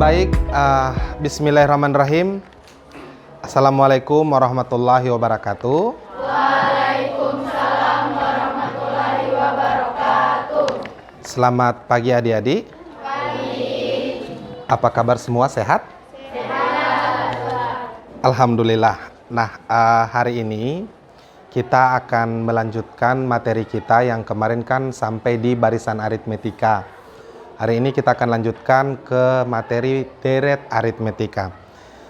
Baik, bismillahirrahmanirrahim. Assalamualaikum warahmatullahi wabarakatuh. Waalaikumsalam warahmatullahi wabarakatuh. Selamat pagi adik-adik. Pagi. Apa kabar semua, sehat? Sehat. Alhamdulillah. Nah, hari ini kita akan melanjutkan materi kita yang kemarin kan sampai di barisan aritmetika. Hari ini kita akan lanjutkan ke materi deret aritmetika.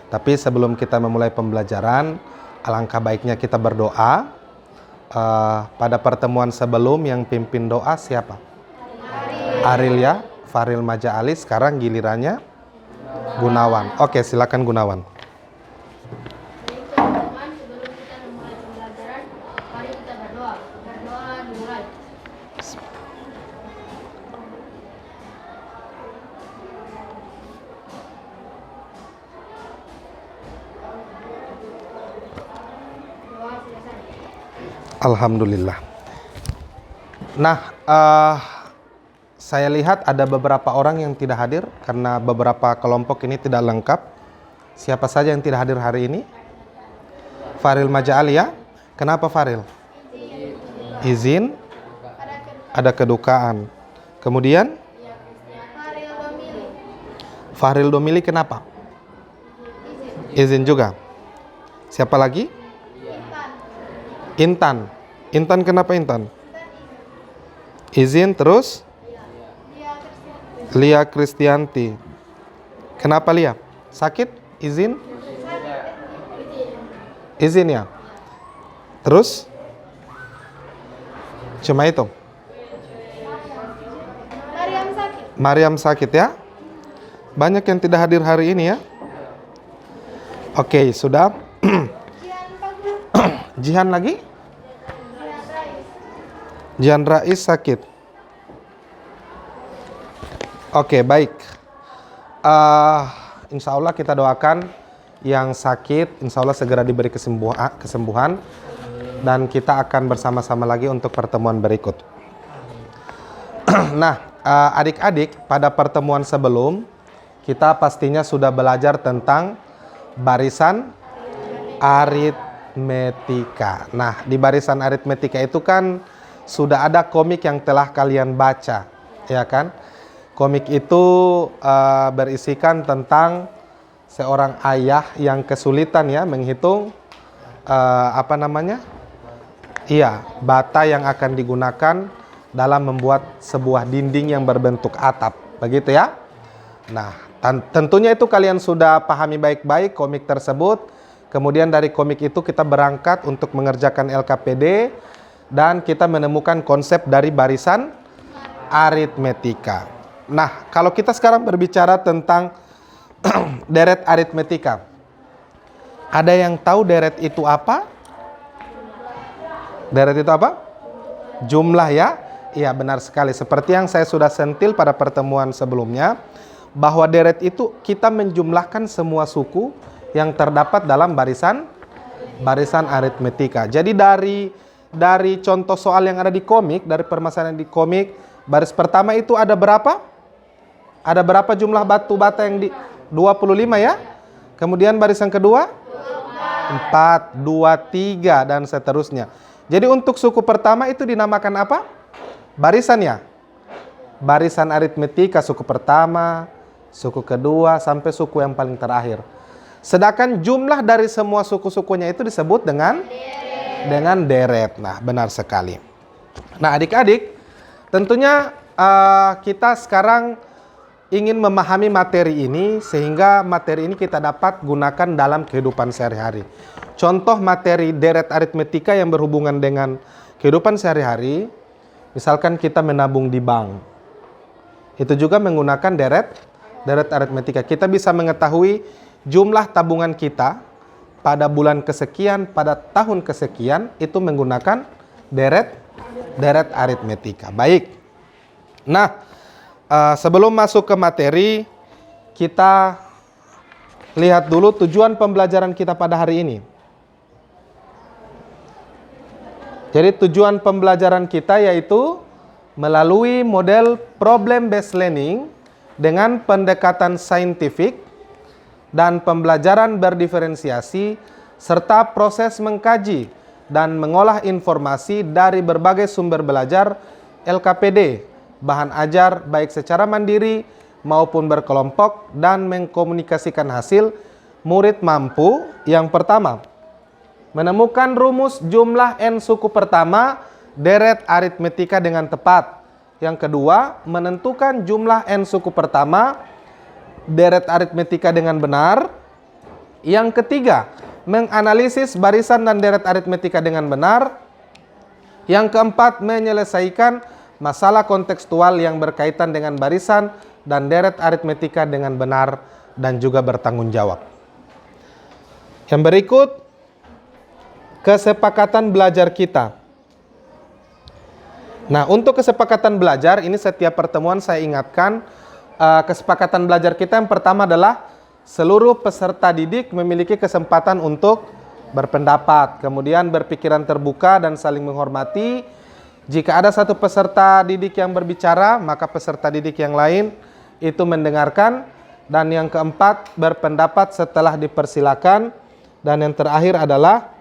Tapi sebelum kita memulai pembelajaran, alangkah baiknya kita berdoa. Pada pertemuan sebelum yang pimpin doa siapa? Aril ya, Faril Maja Ali. Sekarang gilirannya Gunawan. Oke, silakan Gunawan. Baik teman-teman, sebelum kita memulai pembelajaran, mari kita berdoa. Berdoa dimulai. Doa selesai. Alhamdulillah. Nah, saya lihat ada beberapa orang yang tidak hadir karena beberapa kelompok ini tidak lengkap. Siapa saja yang tidak hadir hari ini? Faril Maja Ali ya. Kenapa Faril? Izin. Ada kedukaan. Kemudian? Faril Domili. Faril Domili kenapa? Izin juga. Siapa lagi? Intan. Intan kenapa Intan? Izin terus? Lia Kristianti. Kenapa Lia? Sakit? Izin? Izin ya. Terus? Cuma itu. Mariam sakit. Mariam sakit ya. Banyak yang tidak hadir hari ini ya. Oke, sudah. Jihan Pagru. Jihan lagi? Jihan Rais. Jihan Rais sakit. Oke, baik. Insya Allah kita doakan yang sakit, insya Allah segera diberi kesembuhan. Dan kita akan bersama-sama lagi untuk pertemuan berikut. Nah, adik-adik, pada pertemuan sebelum, kita pastinya sudah belajar tentang barisan aritmetika. Nah, di barisan aritmetika itu kan sudah ada komik yang telah kalian baca, ya kan? Komik itu berisikan tentang seorang ayah yang kesulitan ya menghitung bata yang akan digunakan dalam membuat sebuah dinding yang berbentuk atap, begitu ya. Nah, tentunya itu kalian sudah pahami baik-baik komik tersebut. Kemudian dari komik itu kita berangkat untuk mengerjakan LKPD dan kita menemukan konsep dari barisan aritmetika. Nah, kalau kita sekarang berbicara tentang deret aritmetika, ada yang tahu deret itu apa? Deret itu apa? Jumlah ya? Iya, benar sekali. Seperti yang saya sudah sentil pada pertemuan sebelumnya, bahwa deret itu kita menjumlahkan semua suku yang terdapat dalam barisan aritmetika. Jadi dari contoh soal yang ada di komik, dari permasalahan di komik, baris pertama itu ada berapa? Ada berapa jumlah batu bata yang di 25 ya? Kemudian baris yang kedua? 4, 2, 3 dan seterusnya. Jadi untuk suku pertama itu dinamakan apa? Barisan ya? Barisan aritmetika suku pertama, suku kedua, sampai suku yang paling terakhir. Sedangkan jumlah dari semua suku-sukunya itu disebut dengan deret. Nah, benar sekali. Nah, adik-adik, tentunya kita sekarang ingin memahami materi ini sehingga materi ini kita dapat gunakan dalam kehidupan sehari-hari. Contoh materi deret aritmetika yang berhubungan dengan kehidupan sehari-hari, misalkan kita menabung di bank. Itu juga menggunakan deret aritmetika. Kita bisa mengetahui jumlah tabungan kita pada bulan kesekian, pada tahun kesekian, itu menggunakan deret aritmetika. Baik. Nah, sebelum masuk ke materi, kita lihat dulu tujuan pembelajaran kita pada hari ini. Jadi tujuan pembelajaran kita yaitu melalui model problem based learning dengan pendekatan saintifik dan pembelajaran berdiferensiasi serta proses mengkaji dan mengolah informasi dari berbagai sumber belajar LKPD, bahan ajar baik secara mandiri maupun berkelompok, dan mengkomunikasikan hasil. Murid mampu yang pertama menemukan rumus jumlah n suku pertama deret aritmetika dengan tepat. Yang kedua, menentukan jumlah n suku pertama deret aritmetika dengan benar. Yang ketiga, menganalisis barisan dan deret aritmetika dengan benar. Yang keempat, menyelesaikan masalah kontekstual yang berkaitan dengan barisan dan deret aritmetika dengan benar dan juga bertanggung jawab. Yang berikut, kesepakatan belajar kita. Nah, untuk kesepakatan belajar, ini setiap pertemuan saya ingatkan, kesepakatan belajar kita yang pertama adalah seluruh peserta didik memiliki kesempatan untuk berpendapat, kemudian berpikiran terbuka dan saling menghormati. Jika ada satu peserta didik yang berbicara, maka peserta didik yang lain itu mendengarkan. Dan yang keempat, berpendapat setelah dipersilakan. Dan yang terakhir adalah,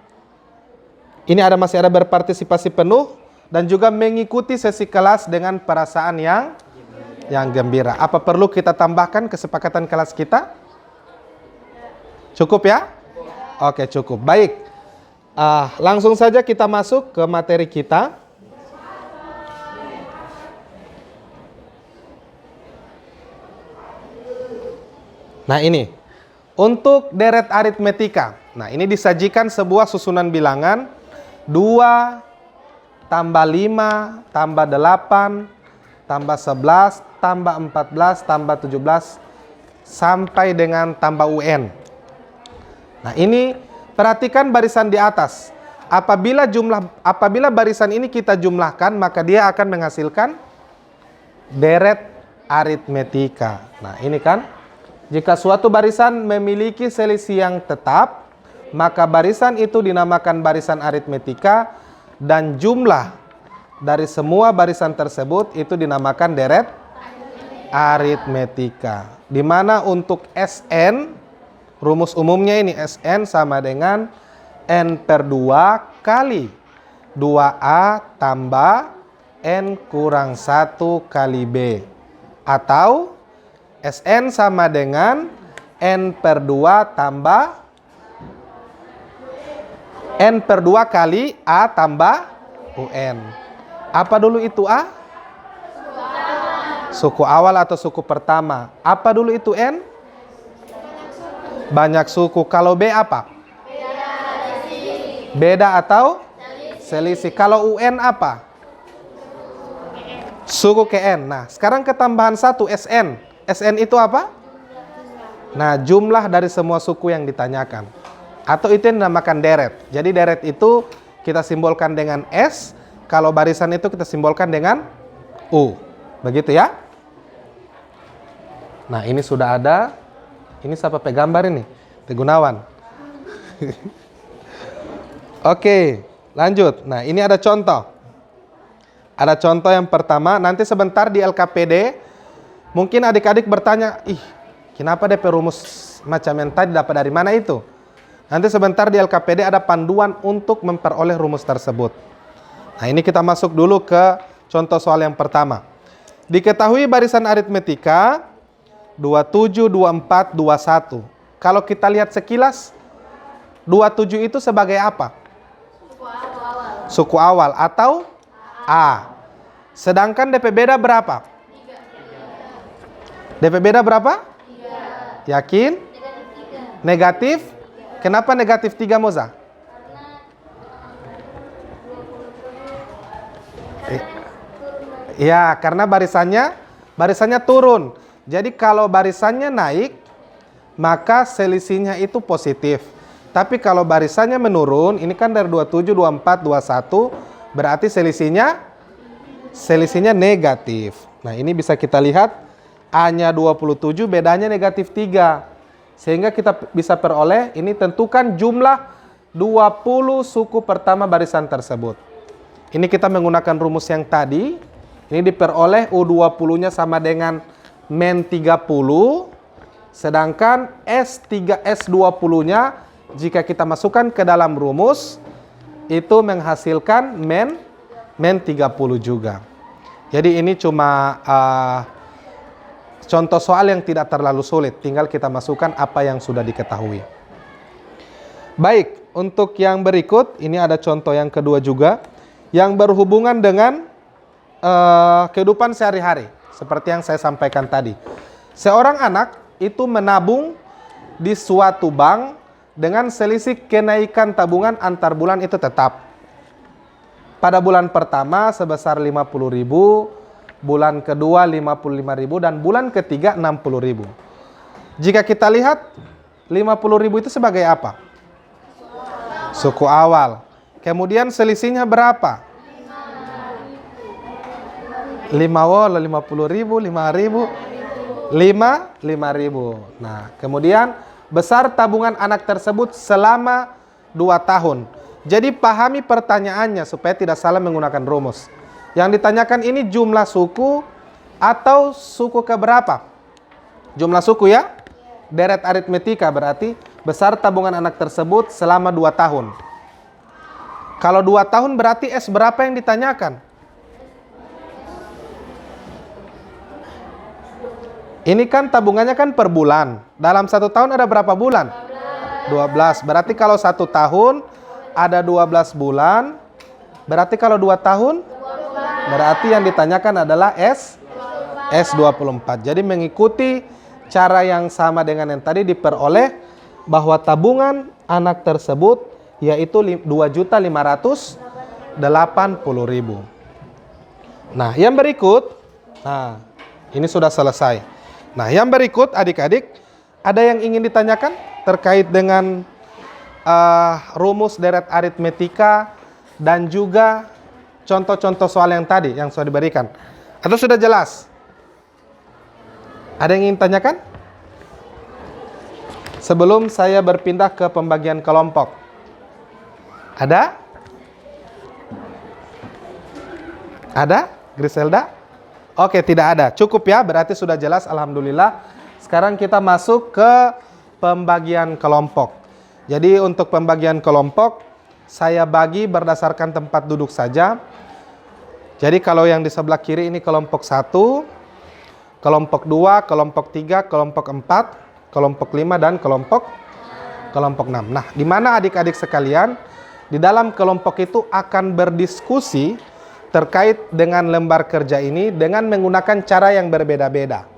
ini masih ada berpartisipasi penuh dan juga mengikuti sesi kelas dengan perasaan yang gembira. Apa perlu kita tambahkan kesepakatan kelas kita? Cukup ya? Oke, cukup. Baik. Langsung saja kita masuk ke materi kita. Nah, ini untuk deret aritmetika. Nah, ini disajikan sebuah susunan bilangan 2 tambah 5 tambah 8 tambah 11 tambah 14 tambah 17 sampai dengan tambah UN. Nah, ini perhatikan barisan di atas. Apabila barisan ini kita jumlahkan, maka dia akan menghasilkan deret aritmetika. Nah, ini kan, jika suatu barisan memiliki selisih yang tetap, maka barisan itu dinamakan barisan aritmetika, dan jumlah dari semua barisan tersebut itu dinamakan deret aritmetika. Di mana untuk Sn, rumus umumnya ini Sn sama dengan N per 2 kali 2A tambah N kurang 1 kali B. Atau Sn sama dengan N per 2 tambah N per 2 kali A tambah UN. Apa dulu itu A? Suku awal atau suku pertama. Apa dulu itu N? Banyak suku. Kalau B apa? Beda atau? Selisih. Kalau UN apa? Suku ke N. Nah, sekarang ketambahan 1 SN. SN itu apa? Nah, jumlah dari semua suku yang ditanyakan. Atau itu yang dinamakan deret. Jadi deret itu kita simbolkan dengan S. Kalau barisan itu kita simbolkan dengan U. Begitu ya. Nah, ini sudah ada. Ini siapa pegambar ini? Teh Gunawan. Oke, lanjut. Nah, ini ada contoh. Ada contoh yang pertama. Nanti sebentar di LKPD, mungkin adik-adik bertanya, kenapa DP rumus macam yang tadi dapat dari mana itu? Nanti sebentar di LKPD ada panduan untuk memperoleh rumus tersebut. Nah, ini kita masuk dulu ke contoh soal yang pertama. Diketahui barisan aritmetika 27, 24, 21. Kalau kita lihat sekilas, 27 itu sebagai apa? Suku awal atau A. Sedangkan DP beda berapa? DP beda berapa? 3. Yakin? Negatif? Kenapa negatif 3, Moza? Ya, karena barisannya turun. Jadi kalau barisannya naik, maka selisihnya itu positif. Tapi kalau barisannya menurun, ini kan dari 27, 24, 21, berarti selisihnya negatif. Nah, ini bisa kita lihat A-nya 27, bedanya negatif 3. Sehingga kita bisa peroleh, ini tentukan jumlah 20 suku pertama barisan tersebut. Ini kita menggunakan rumus yang tadi. Ini diperoleh U20-nya sama dengan men 30, sedangkan S20-nya jika kita masukkan ke dalam rumus, itu menghasilkan men 30 juga. Jadi ini cuma contoh soal yang tidak terlalu sulit, tinggal kita masukkan apa yang sudah diketahui. Baik, untuk yang berikut, ini ada contoh yang kedua juga, yang berhubungan dengan kehidupan sehari-hari, seperti yang saya sampaikan tadi. Seorang anak itu menabung di suatu bank dengan selisih kenaikan tabungan antar bulan itu tetap. Pada bulan pertama sebesar 50.000, bulan kedua 55.000, dan bulan ketiga 60.000. Jika kita lihat 50.000 itu sebagai apa? Suku awal. Kemudian selisihnya berapa? 50.000, 5.000, 5.000. Nah, kemudian besar tabungan anak tersebut selama 2 tahun. Jadi pahami pertanyaannya supaya tidak salah menggunakan rumus. Yang ditanyakan ini jumlah suku atau suku keberapa? Jumlah suku ya? Deret aritmetika berarti besar tabungan anak tersebut selama 2 tahun. Kalau 2 tahun berarti S berapa yang ditanyakan? Ini kan tabungannya kan per bulan. Dalam 1 tahun ada berapa bulan? 12. Berarti kalau 1 tahun ada 12 bulan. Berarti kalau 2 tahun? Berarti yang ditanyakan adalah S24. Jadi mengikuti cara yang sama dengan yang tadi diperoleh bahwa tabungan anak tersebut yaitu 2.580.000. Nah, yang berikut, nah ini sudah selesai. Nah, yang berikut adik-adik, ada yang ingin ditanyakan terkait dengan rumus deret aritmetika dan juga contoh-contoh soal yang tadi yang sudah diberikan? Atau sudah jelas? Ada yang ingin tanyakan? Sebelum saya berpindah ke pembagian kelompok. Ada? Ada? Griselda? Oke, tidak ada. Cukup ya, berarti sudah jelas, alhamdulillah. Sekarang kita masuk ke pembagian kelompok. Jadi untuk pembagian kelompok, saya bagi berdasarkan tempat duduk saja. Jadi kalau yang di sebelah kiri ini kelompok 1, kelompok 2, kelompok 3, kelompok 4, kelompok 5, dan kelompok 6. Nah, di mana adik-adik sekalian, di dalam kelompok itu akan berdiskusi terkait dengan lembar kerja ini dengan menggunakan cara yang berbeda-beda.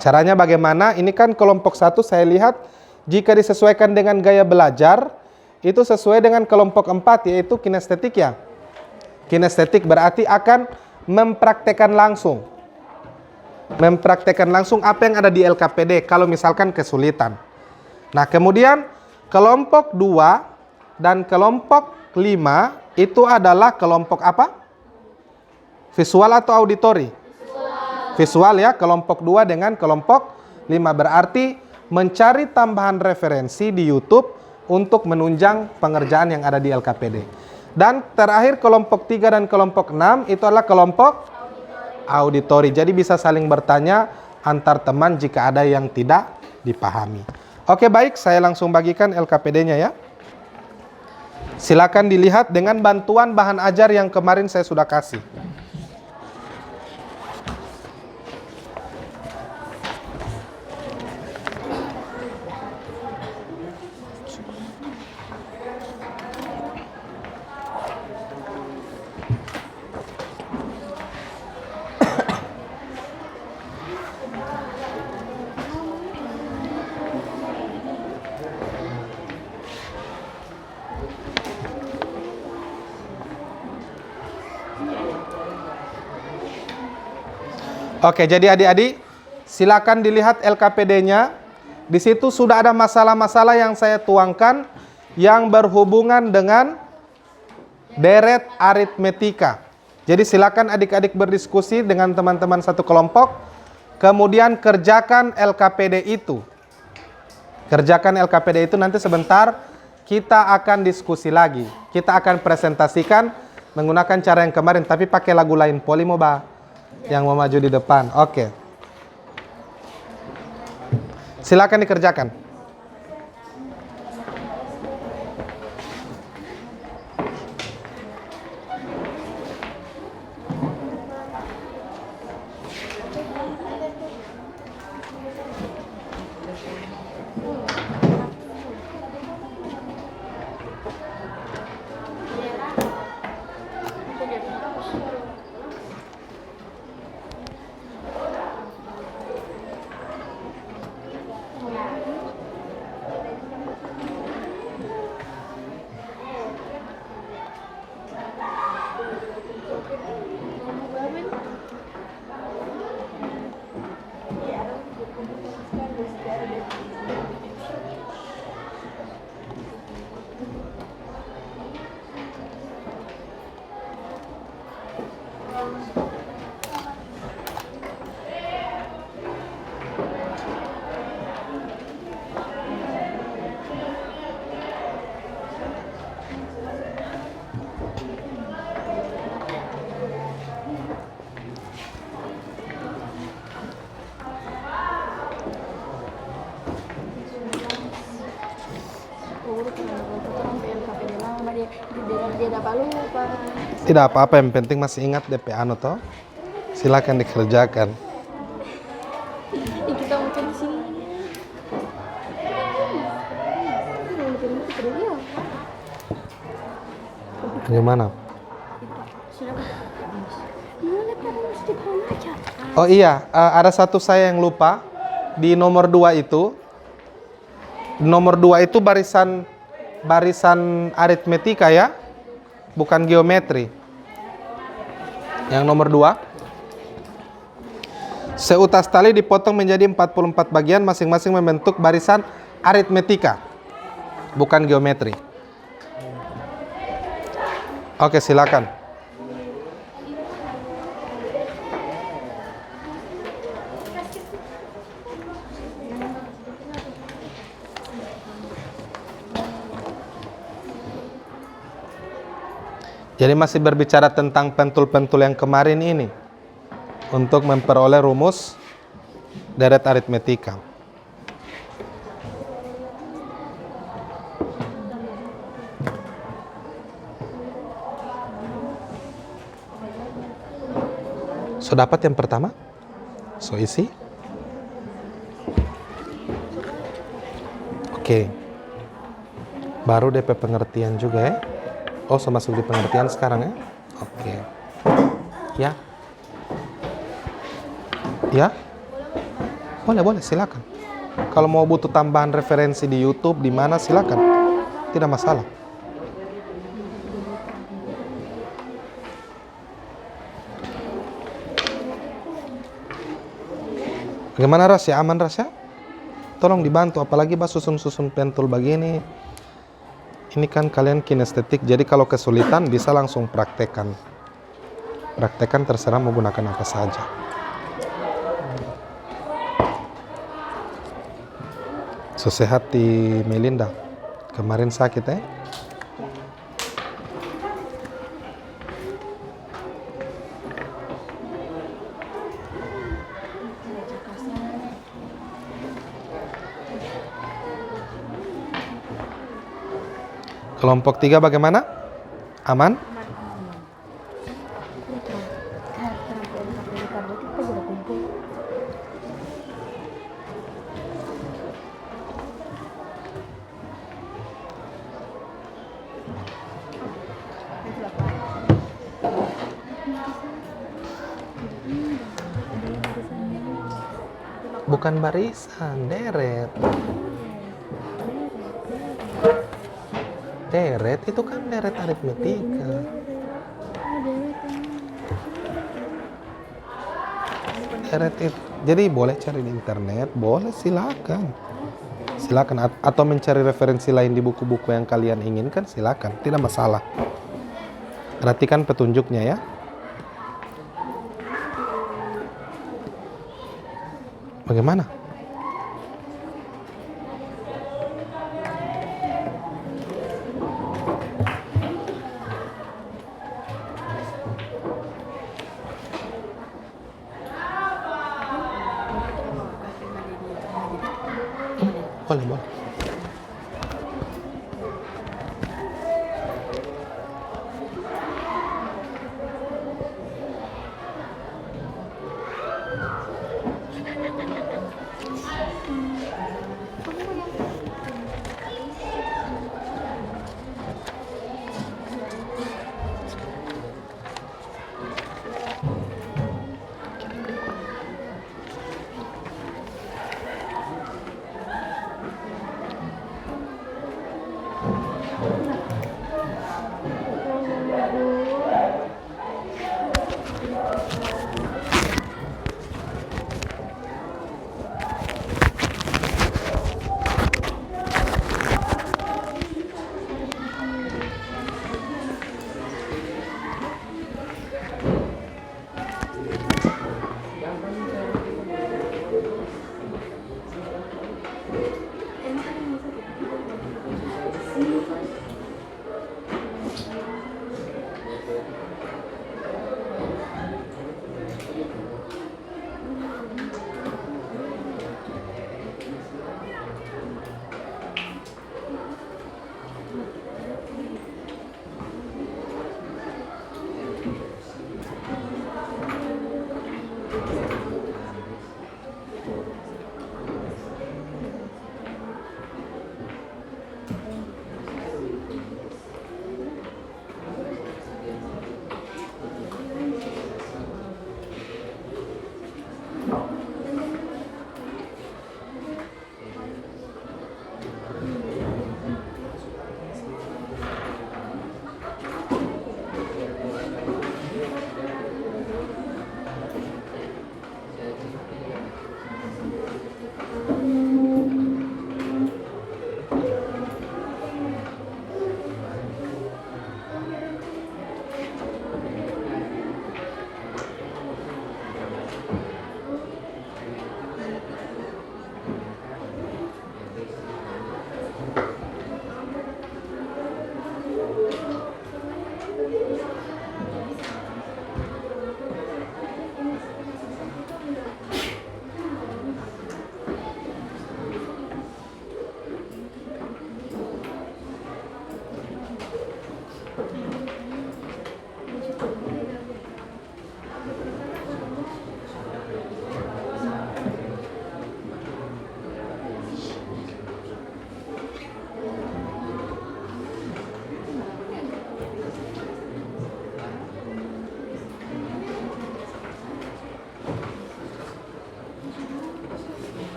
Caranya bagaimana? Ini kan kelompok 1 saya lihat jika disesuaikan dengan gaya belajar, itu sesuai dengan kelompok 4 yaitu kinestetik ya. Kinestetik berarti akan mempraktekkan langsung. Mempraktekkan langsung apa yang ada di LKPD kalau misalkan kesulitan. Nah, kemudian kelompok 2 dan kelompok 5 itu adalah kelompok apa? Visual atau auditori? Visual ya, kelompok 2 dengan kelompok 5 berarti mencari tambahan referensi di YouTube untuk menunjang pengerjaan yang ada di LKPD. Dan terakhir kelompok 3 dan kelompok 6 itu adalah kelompok auditori. Jadi bisa saling bertanya antar teman jika ada yang tidak dipahami. Oke, baik, saya langsung bagikan LKPD-nya ya. Silakan dilihat dengan bantuan bahan ajar yang kemarin saya sudah kasih. Oke, jadi adik-adik, silakan dilihat LKPD-nya. Di situ sudah ada masalah-masalah yang saya tuangkan yang berhubungan dengan deret aritmetika. Jadi silakan adik-adik berdiskusi dengan teman-teman satu kelompok, kemudian kerjakan LKPD itu. Kerjakan LKPD itu, nanti sebentar kita akan diskusi lagi. Kita akan presentasikan menggunakan cara yang kemarin, tapi pakai lagu lain. Poli mau bah? Yang mau maju di depan. Oke. Silakan dikerjakan. Dia dapat lupa. Tidak apa-apa, yang penting masih ingat DP anu toh. Silakan dikerjakan. Kita mungkin di sini. Bagaimana? Oh iya, ada satu saya yang lupa. Di nomor 2 itu. Nomor 2 itu barisan aritmetika ya. Bukan geometri. Yang nomor 2. Seutas tali dipotong menjadi 44 bagian, masing-masing membentuk barisan aritmetika. Bukan geometri. Oke, silakan. Jadi masih berbicara tentang pentul-pentul yang kemarin ini untuk memperoleh rumus deret aritmetika. So dapat yang pertama? So isi? Oke. Baru DP pengertian juga ya. Oh, so masuk di pengertian sekarang ya? Oke. Ya. Ya? Boleh, silakan. Kalau mau butuh tambahan referensi di YouTube, di mana silakan. Tidak masalah. Bagaimana Ras ya? Aman Ras ya? Tolong dibantu, apalagi susun-susun pentul begini. Ini kan kalian kinestetik, jadi kalau kesulitan bisa langsung praktekkan. Praktekkan terserah mau gunakan apa saja. So sehat di Melinda. Kemarin sakit ya? Kelompok 3 bagaimana? Aman? Bukan barisan, deret. Deret itu kan deret aritmetika. Deret itu. Jadi boleh cari di internet, boleh silakan. Silakan atau mencari referensi lain di buku-buku yang kalian inginkan, silakan, tidak masalah. Perhatikan petunjuknya ya. Bagaimana? Boleh, boleh.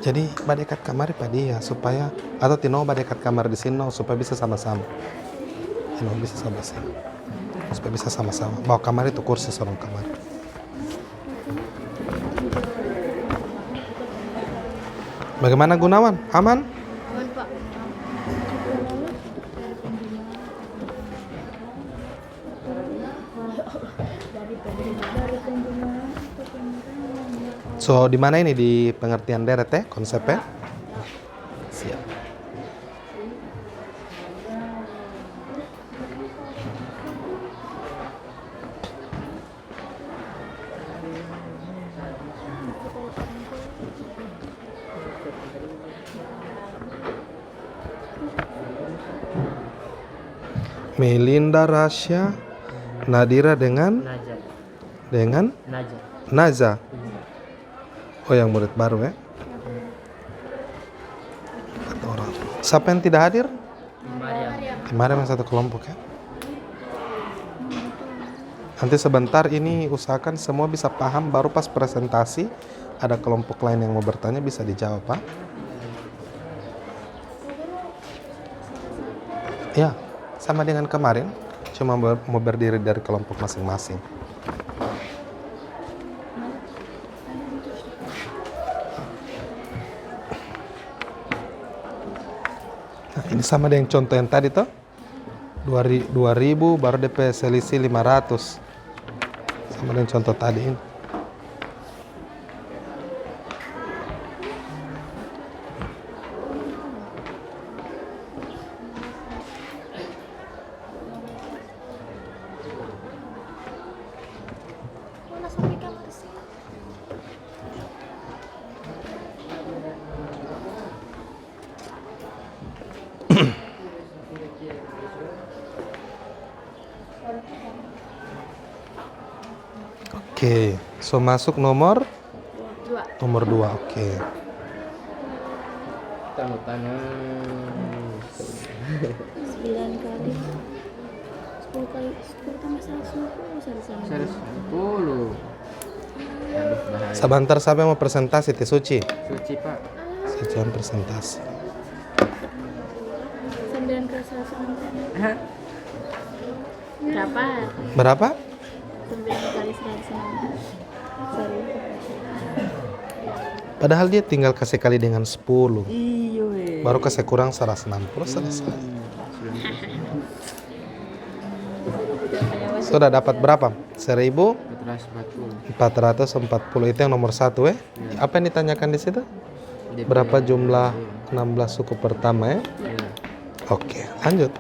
Jadi badekat kamar pak dia supaya atau tino badekat kamar di sini supaya bisa sama-sama. Tino bisa sama-sama. Supaya bisa sama-sama. Bawa kamar itu kursi sorong kamar. Bagaimana Gunawan? Aman? Aman, Pak. So di mana ini di pengertian deret ya konsepnya? Siap. Melinda Rasya Nadira dengan Naja. Naza. Oh yang murid baru ya. 4 orang. Siapa yang tidak hadir? Maria. Kemarin yang satu kelompok ya. Nanti sebentar ini usahakan semua bisa paham, baru pas presentasi ada kelompok lain yang mau bertanya bisa dijawab, Pak. Ya, sama dengan kemarin, cuma mau berdiri dari kelompok masing-masing. Nah, ini sama dengan contoh yang tadi toh. 2000 baru DP selisih 500. Sama dengan contoh tadi ini. Mana sampai kamar sih? Oke, so masuk nomor 2. nomor 2. Oke. Tanda tangan. 9 kali 10 kali 10 tambah 110 sama 110. Aduh, bahaya. Sebentar sampai mau presentasi Teh Suci. Suci, Pak. Sejalan presentasi. 9 kali 160. Hah? Berapa? Berapa? 9 kali 160. Sorry. Padahal dia tinggal kasih kali dengan 10. Iyo, Baru kasih kurang 160 selesai. Sudah dapat berapa? 1440. Itu yang nomor 1 ya. Apa yang ditanyakan di situ? Berapa jumlah 16 suku pertama ya? Iya. Oke, lanjut.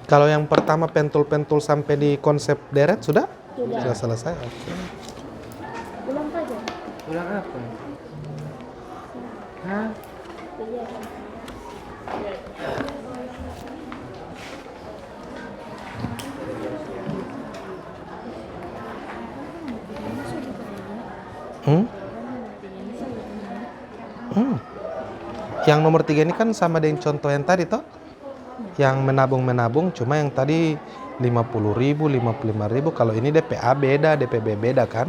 Kalau yang pertama pentul-pentul sampai di konsep deret sudah? Sudah selesai. Oke. Ulang saja. Ulang apa? Hah? Hmm? Hmm. Yang nomor 3 ini kan sama dengan contoh yang tadi toh. Yang menabung-menabung, cuma yang tadi 50.000, 55.000. Kalau ini DPA beda, DPB beda kan.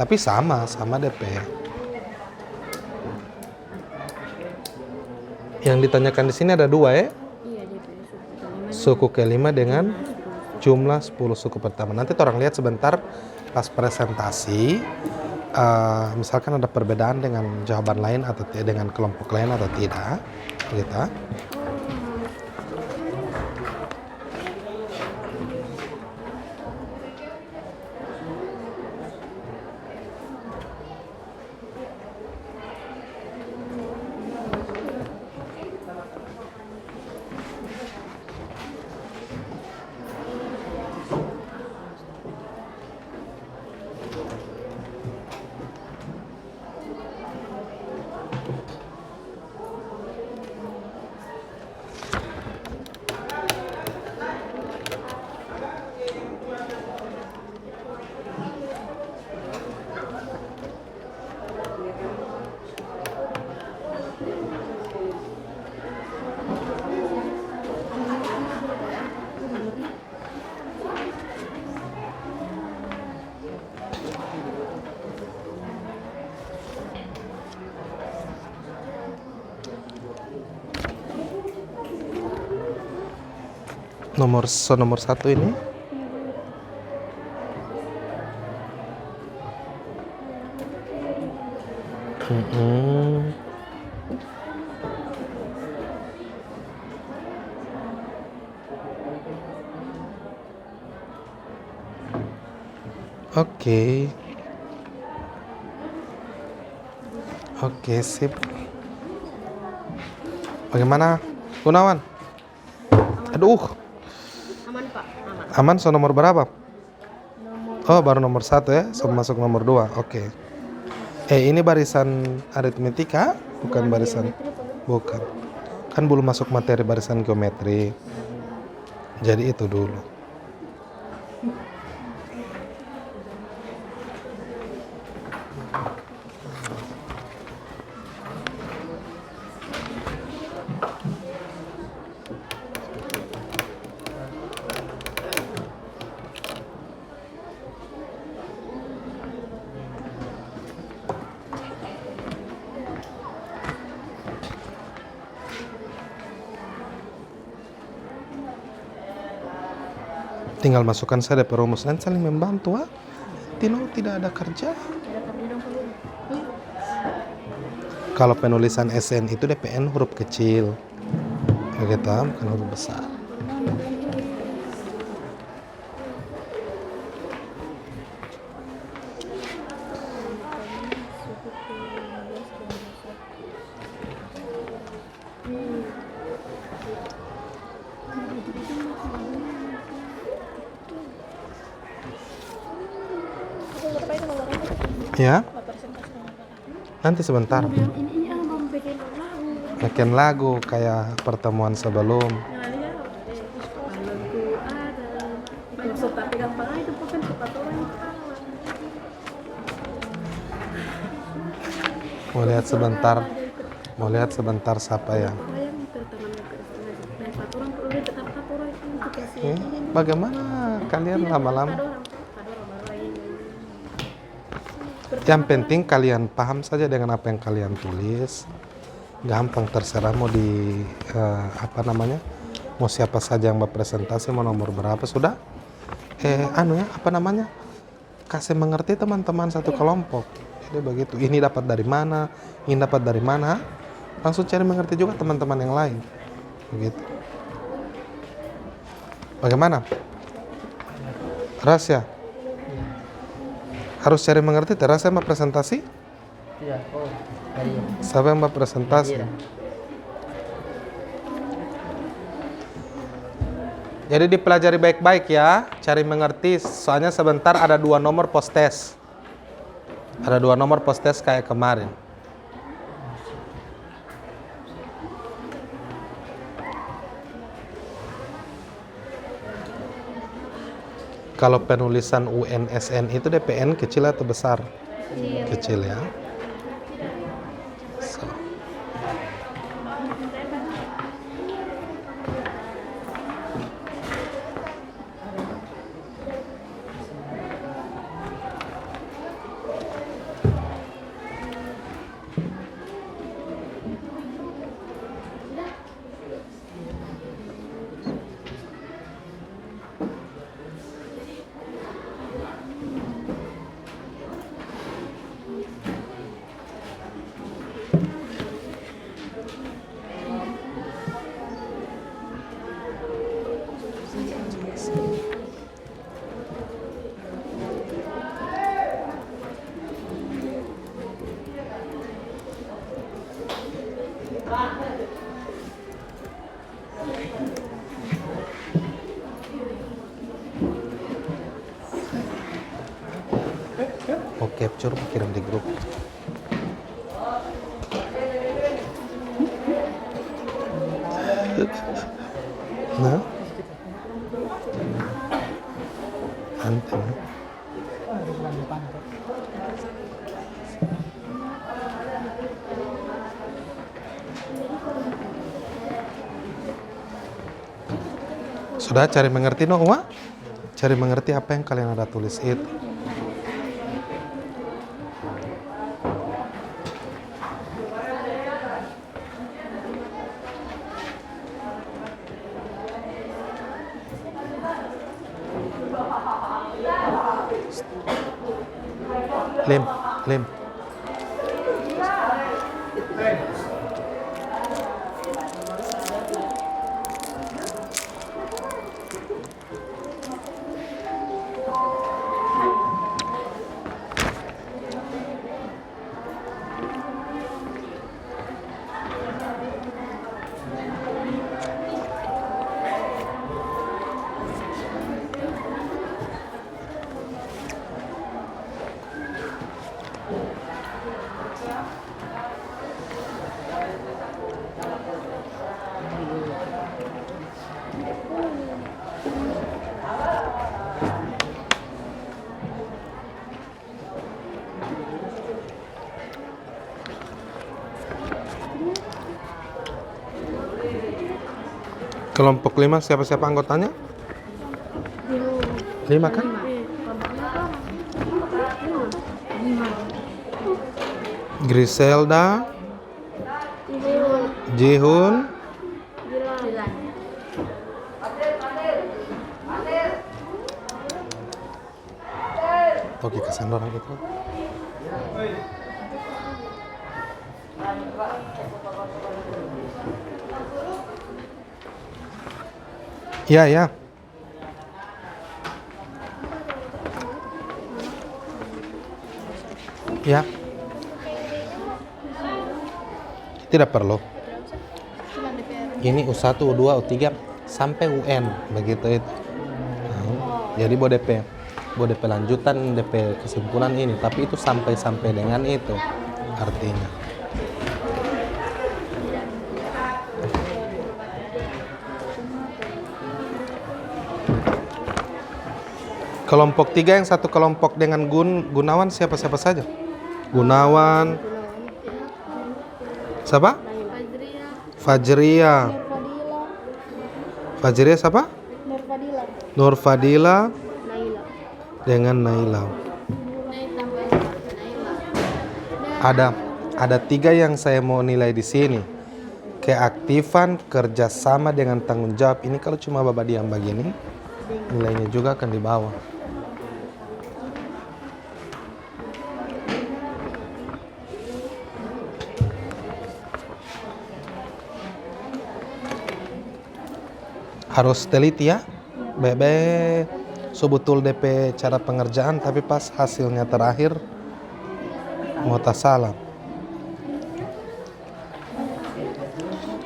Tapi sama DP. Yang ditanyakan di sini ada 2 ya. Iya, DP Suku kelima dengan jumlah 10 suku pertama. Nanti orang lihat sebentar pas presentasi. Misalkan ada perbedaan dengan jawaban lain atau dengan kelompok lain atau tidak, gitu. Nomor 1 ini. Oke, sip. Bagaimana, Gunawan? Aduh, Aman, Pak. Aman. aman. So nomor berapa? Oh, baru nomor 1 ya. So masuk nomor 2. Oke. Ini barisan aritmetika, bukan barisan. Bukan. Kan belum masuk materi barisan geometri. Jadi itu dulu. Tinggal masukkan saja perumus dan saling membantu. Tino tidak ada kerja. Kalau penulisan SN itu DPN huruf kecil, begitu, bukan huruf besar. Ya, nanti sebentar. Bikin lagu kayak pertemuan sebelum. Mau lihat sebentar siapa ya. Bagaimana kalian lama-lama? Yang penting kalian paham saja dengan apa yang kalian tulis. Gampang, terserah mau di mau siapa saja yang berpresentasi, mau nomor berapa, sudah kasih mengerti teman-teman satu kelompok. Jadi begitu, ini dapat dari mana, langsung cari mengerti juga teman-teman yang lain, begitu. Bagaimana? Rahasia harus cari mengerti. Terasa yang presentasi? Iya. Oh, Siapa yang presentasi? Jadi dipelajari baik-baik ya, cari mengerti. Soalnya sebentar ada 2 nomor post test. Ada 2 nomor post test kayak kemarin. Kalau penulisan UNSN itu DPN kecil atau besar? Kecil ya. So. Mau capture, kirim di grup. Nah, nanti. Sudah cari mengerti Noah? Cari mengerti apa yang kalian ada tulis itu. Lim. Kelompok 5 siapa-siapa anggotanya? 5 kan? Griselda, Jihun, Oke, kesan orang itu. Iya, ya. Ya. Tidak perlu. Cuma DPR. Ini U1, U2, U3 sampai UN begitu itu. Nah, jadi buat DP lanjutan, DP kesimpulan ini, tapi itu sampai dengan itu artinya. Kelompok 3 yang satu kelompok dengan Gunawan siapa saja? Gunawan. Siapa? Fajria. Fajria. Fadila. Fajria siapa? Fadila. Nur Fadila Naila. dengan Naila. Tambah Ada Naila. 3 yang saya mau nilai di sini. Keaktifan, kerjasama dengan tanggung jawab. Ini kalau cuma bapak diam begini, nilainya juga akan di bawah. Harus teliti ya, bebe sebetul DP cara pengerjaan, tapi pas hasilnya terakhir mau tak salah.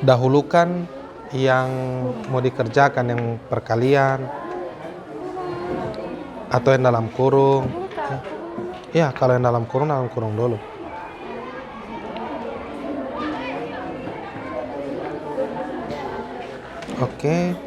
Dahulukan yang mau dikerjakan, yang perkalian atau yang dalam kurung. Ya, kalau yang dalam kurung dulu. Oke.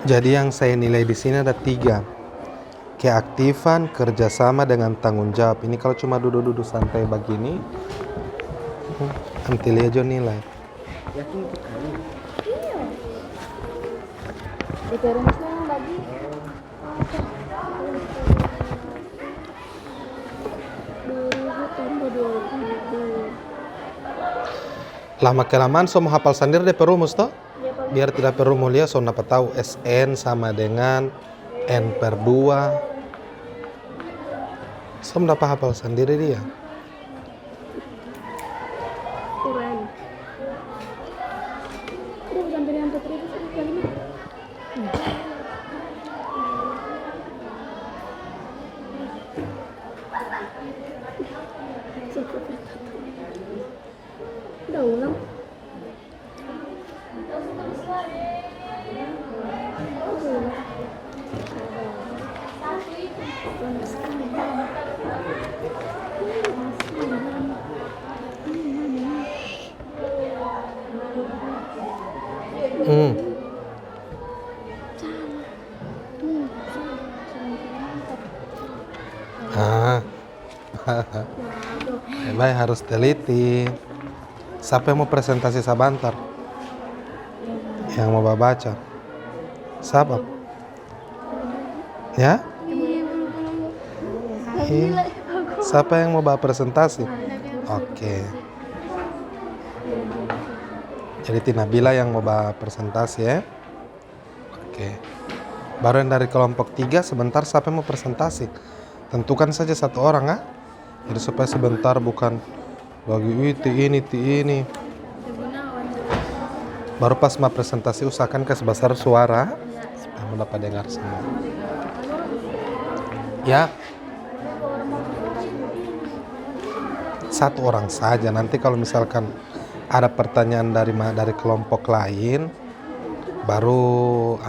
Jadi yang saya nilai di sini ada 3. Keaktifan, kerjasama dengan tanggung jawab. Ini kalau cuma duduk-duduk santai begini, nanti lihat aja nilai. Yakin itu kali. DPR yang bagi. Lama kelamaan so mau hafal sendiri DP rumus toh? Biar tidak perlu mulia so dapat tahu SN sama dengan N/2. So dapat hafal sendiri dia. Keren. Udah sampai dengan Putri itu kali ini. Udah ulang. Baik, harus teliti. Siapa yang mau presentasi sebentar? Yang mau baca? Siapa? Ya? Siapa yang mau bawa presentasi? Oke. Jadi Tinabila yang mau bawa presentasi ya? Oke. Baru yang dari kelompok 3 sebentar siapa yang mau presentasi? Tentukan saja satu orang ya. Jadi supaya sebentar bukan bagi ini. Baru pas mau presentasi usahakan kasih besar suara supaya dapat dengar semua. Ya. Satu orang saja. Nanti kalau misalkan ada pertanyaan dari kelompok lain, baru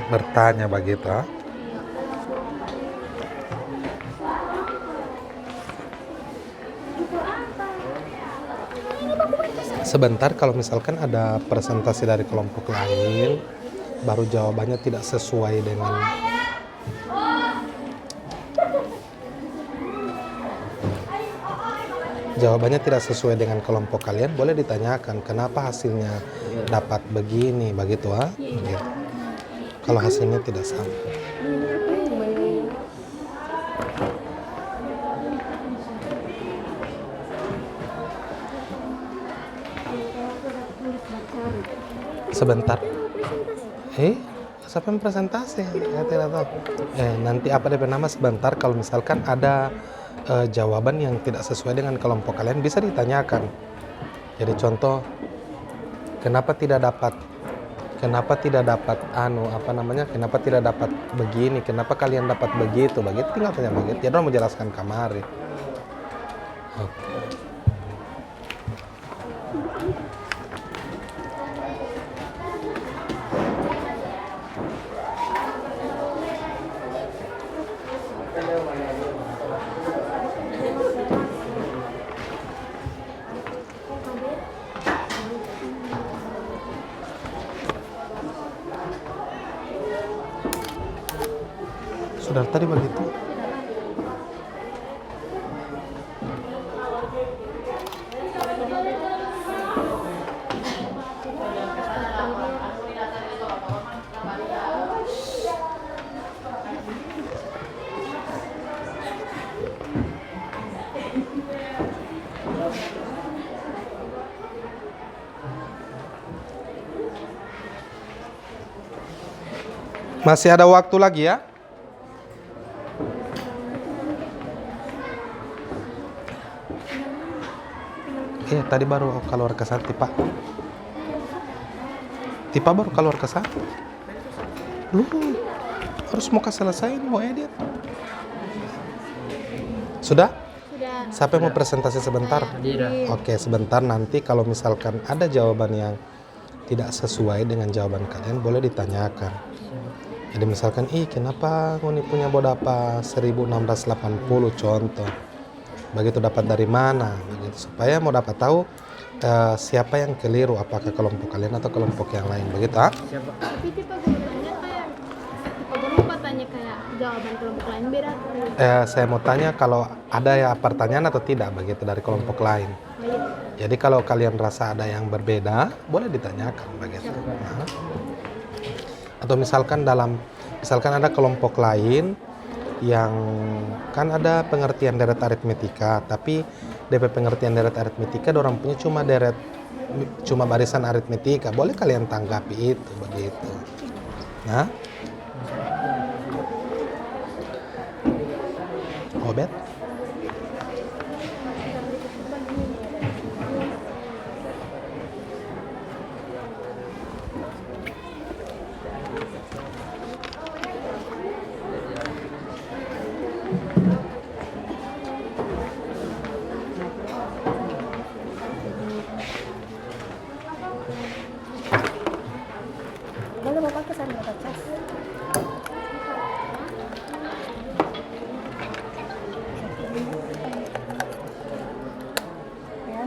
bertanya begitu. Sebentar kalau misalkan ada presentasi dari kelompok lain, baru jawabannya tidak sesuai dengan kelompok kalian, boleh ditanyakan kenapa hasilnya dapat begini, begitu. Begitu. kalau hasilnya tidak sama. Sebentar. Siapa yang presentasi? Saya tidak tahu. Nanti apa DP nama sebentar. Kalau misalkan ada jawaban yang tidak sesuai dengan kelompok kalian bisa ditanyakan. Jadi contoh, kenapa tidak dapat kenapa tidak dapat begini, kenapa kalian dapat begitu tinggal tanya begitu. Jadi orang menjelaskan kamari. Oke. Sudah tadi begitu. Masih ada waktu lagi ya. Tadi baru keluar ke sana Tipa baru keluar ke sana. Lu harus mau selesai mau edit. Sudah? Sudah. Siapa yang mau presentasi sebentar? Oke, sebentar. Nanti kalau misalkan ada jawaban yang tidak sesuai dengan jawaban kalian boleh ditanyakan. Jadi misalkan, kenapa Ngoni punya bodapa 1680 contoh. Begitu dapat dari mana, begitu supaya mau dapat tahu siapa yang keliru, apakah kelompok kalian atau kelompok yang lain, begitu Tapi tipe gurunya kayak tipe tanya kayak jawaban kelompok lain beda. Saya mau tanya kalau ada ya pertanyaan atau tidak begitu dari kelompok lain. Jadi kalau kalian rasa ada yang berbeda, boleh ditanyakan begitu. Atau misalkan ada kelompok lain yang kan ada pengertian deret aritmetika, tapi DP pengertian deret aritmetika orang punya cuma barisan aritmetika, boleh kalian tanggapi itu begitu. Nah, Obet. Boleh Bapak kesan Bapak cas. Ya,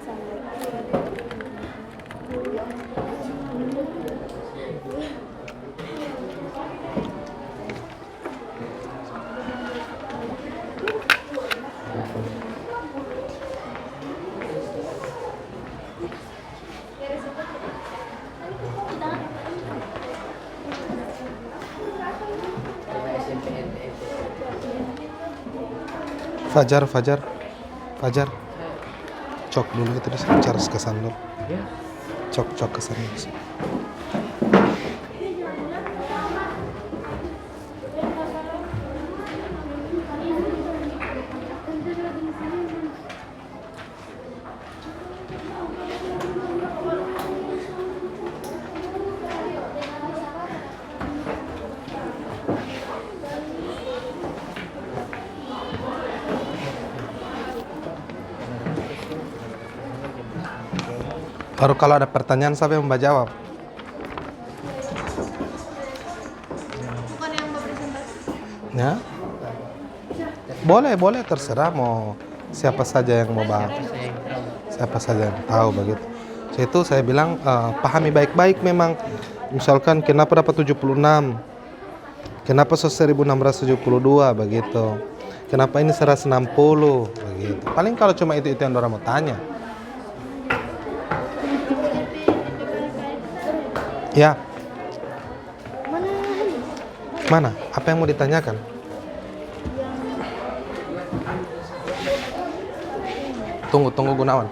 Fajar. Cok dulu itu di charge ke sana dulu. Cok ke sana. Baru kalau ada pertanyaan siapa yang mau jawab? bukan yang berpresentasi. Ya? Boleh terserah mau siapa saja yang mau bahas. Siapa saja yang tahu begitu. Itu saya bilang pahami baik-baik memang. Misalkan kenapa dapat 76? Kenapa 1672 begitu? Kenapa ini 160 begitu? Paling kalau cuma itu yang orang mau tanya. Ya. Mana? Apa yang mau ditanyakan? Tunggu Gunawan.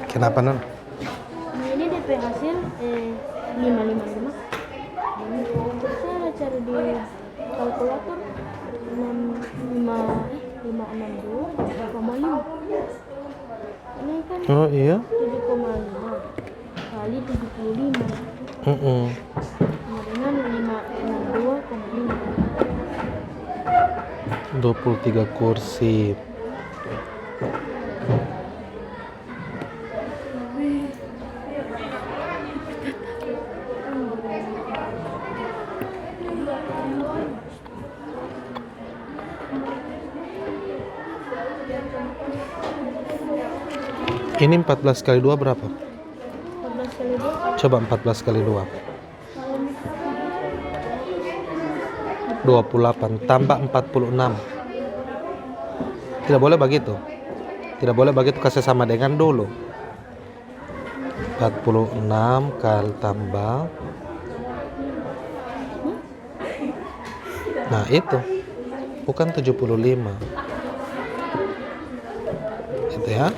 Kenapa non? Ini DP hasil 555. Saya ada cari di kalkulator 562,5. Ini kan Oh iya. 7,5 kali 75 sama dengan 562,5. 23 kursi. Ini 14 kali 2 berapa? 14 kali 2 Coba 14 kali 2. 28 tambah 46. Tidak boleh begitu. Tidak boleh begitu, kasih sama dengan dulu. 46 kali tambah. Nah, itu. Bukan 75. Itu ya.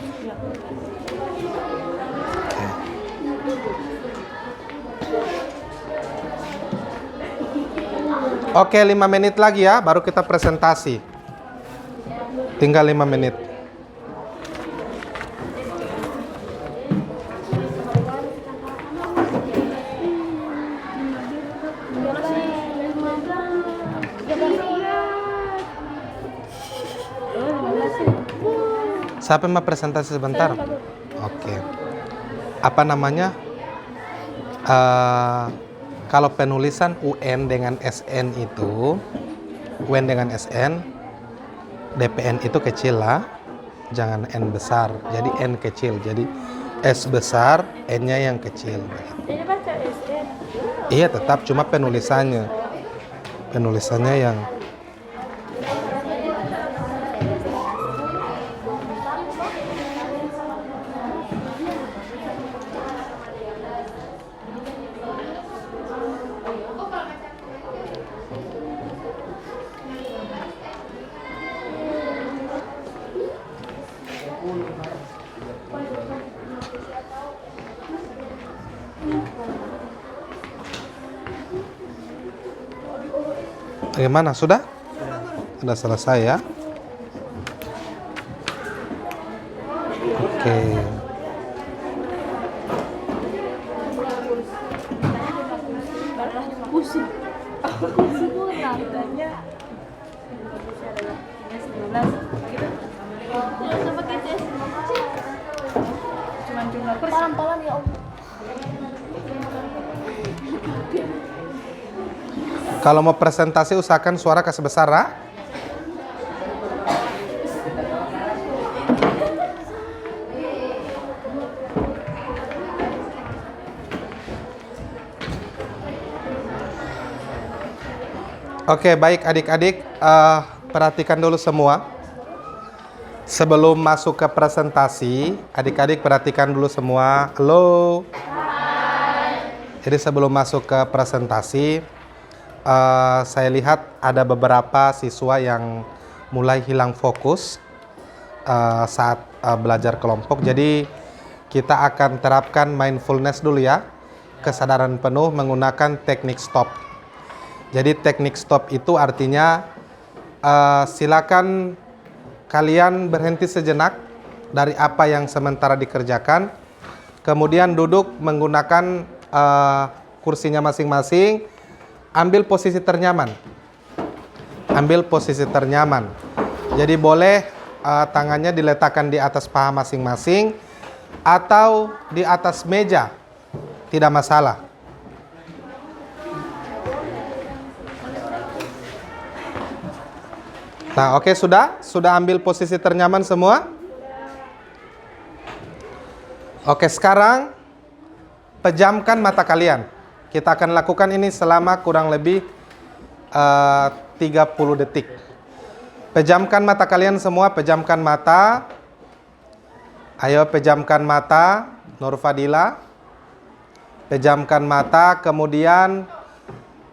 Oke, 5 menit lagi ya, baru kita presentasi. Tinggal 5 menit. Siapa yang mau presentasi sebentar? Oke. Apa namanya? Kalau penulisan UN dengan SN itu, UN dengan SN, DPN itu kecil lah, jangan N besar. Jadi N kecil, jadi S besar, N-nya yang kecil. Ini baca SN. Iya, tetap cuma penulisannya yang bagaimana? Sudah? Sudah selesai ya? Oke. Pusing. Pusing pulang. Kitanya cuman jumlah pelan-pelan ya Om. Kalau mau presentasi usahakan suara kasih besar ya. Oke, baik adik-adik, perhatikan dulu semua. Sebelum masuk ke presentasi, adik-adik perhatikan dulu semua. Halo. Jadi sebelum masuk ke presentasi, saya lihat ada beberapa siswa yang mulai hilang fokus saat belajar kelompok. Jadi kita akan terapkan mindfulness dulu ya, kesadaran penuh menggunakan teknik stop. Jadi teknik stop itu artinya silakan kalian berhenti sejenak dari apa yang sementara dikerjakan, kemudian duduk menggunakan kursinya masing-masing. Ambil posisi ternyaman. Ambil posisi ternyaman. Jadi boleh tangannya diletakkan di atas paha masing-masing atau di atas meja. Tidak masalah. Nah, oke, sudah ambil posisi ternyaman semua? Oke, sekarang pejamkan mata kalian. Kita akan lakukan ini selama kurang lebih 30 detik. Pejamkan mata kalian semua, pejamkan mata. Ayo pejamkan mata, Nur Fadila. Pejamkan mata, kemudian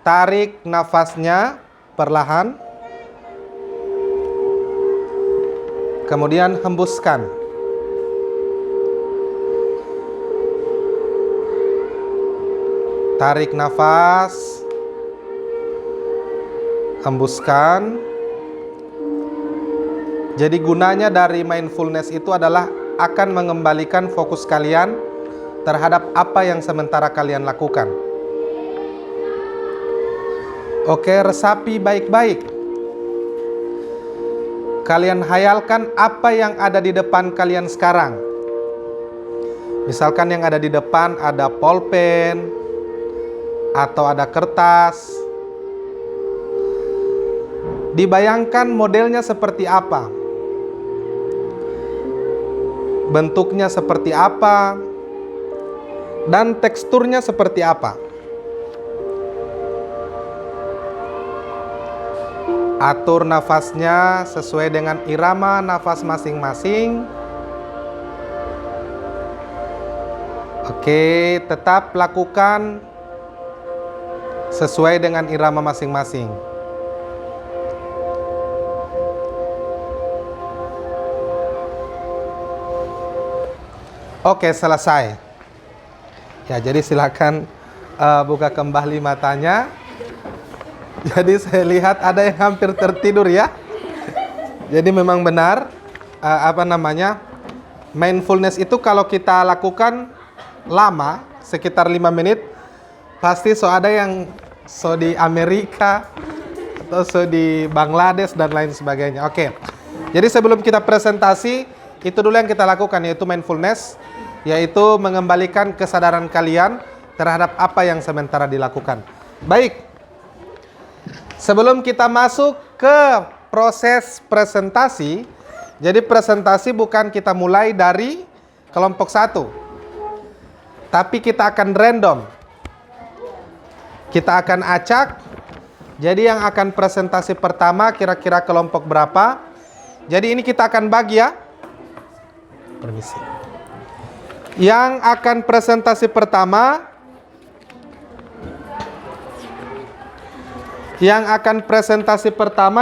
tarik nafasnya perlahan. Kemudian hembuskan. Tarik nafas. Hembuskan. Jadi gunanya dari mindfulness itu adalah akan mengembalikan fokus kalian terhadap apa yang sementara kalian lakukan. Oke, resapi baik-baik. Kalian hayalkan apa yang ada di depan kalian sekarang. Misalkan yang ada di depan ada pulpen atau ada kertas. Dibayangkan modelnya seperti apa, bentuknya seperti apa, dan teksturnya seperti apa. Atur nafasnya sesuai dengan irama nafas masing-masing. Oke, tetap lakukan sesuai dengan irama masing-masing. Oke, selesai. Ya, jadi silakan buka kembali matanya. Jadi saya lihat ada yang hampir tertidur ya. Jadi memang benar mindfulness itu kalau kita lakukan lama, sekitar 5 menit, pasti ada yang di Amerika atau di Bangladesh dan lain sebagainya. Oke. Jadi sebelum kita presentasi, itu dulu yang kita lakukan, yaitu mindfulness, yaitu mengembalikan kesadaran kalian terhadap apa yang sementara dilakukan. Baik. Sebelum kita masuk ke proses presentasi, jadi presentasi bukan kita mulai dari kelompok 1, tapi kita akan random. Kita akan acak. Jadi yang akan presentasi pertama kira-kira kelompok berapa. Jadi ini kita akan bagi ya. Permisi. Yang akan presentasi pertama,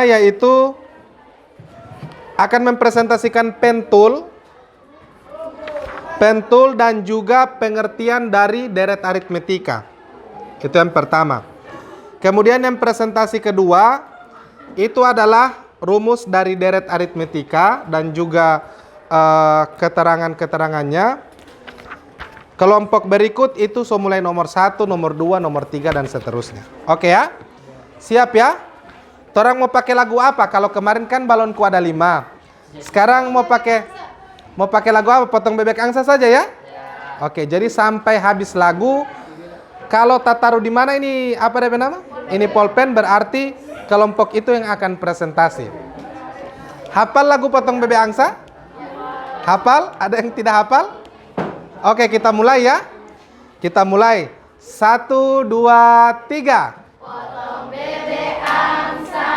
yaitu akan mempresentasikan pentul dan juga pengertian dari deret aritmetika. Itu yang pertama. Kemudian yang presentasi kedua itu adalah rumus dari deret aritmetika dan juga keterangan-keterangannya. Kelompok berikut itu mulai nomor 1, nomor 2, nomor 3 dan seterusnya. Oke ya? Siap ya? Orang mau pakai lagu apa? Kalau kemarin kan balonku ada 5. Sekarang mau pakai lagu apa? Potong bebek angsa saja ya? Oke, jadi sampai habis lagu. Kalau tak taruh di mana ini apa nama? Ini pulpen, berarti kelompok itu yang akan presentasi. Hafal lagu potong bebek angsa? Hafal? Ada yang tidak hafal? Oke, kita mulai ya. Kita mulai. 1, 2, 3. Potong bebek angsa,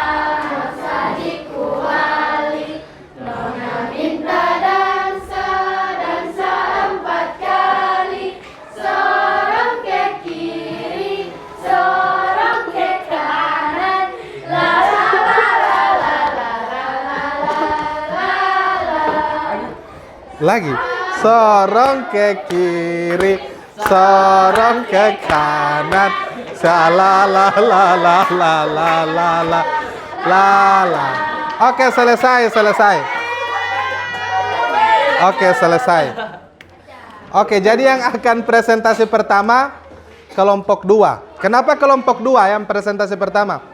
masa dikuali. Nona minta dansa 4 kali. Sorong ke kiri, sorong ke kanan. La la la la la la la la la la. Lagi. Sorong ke kiri, sorong ke kanan. Salah la. Oke, selesai. Oke, selesai. Oke, jadi yang akan presentasi pertama kelompok 2. Kenapa kelompok 2 yang presentasi pertama?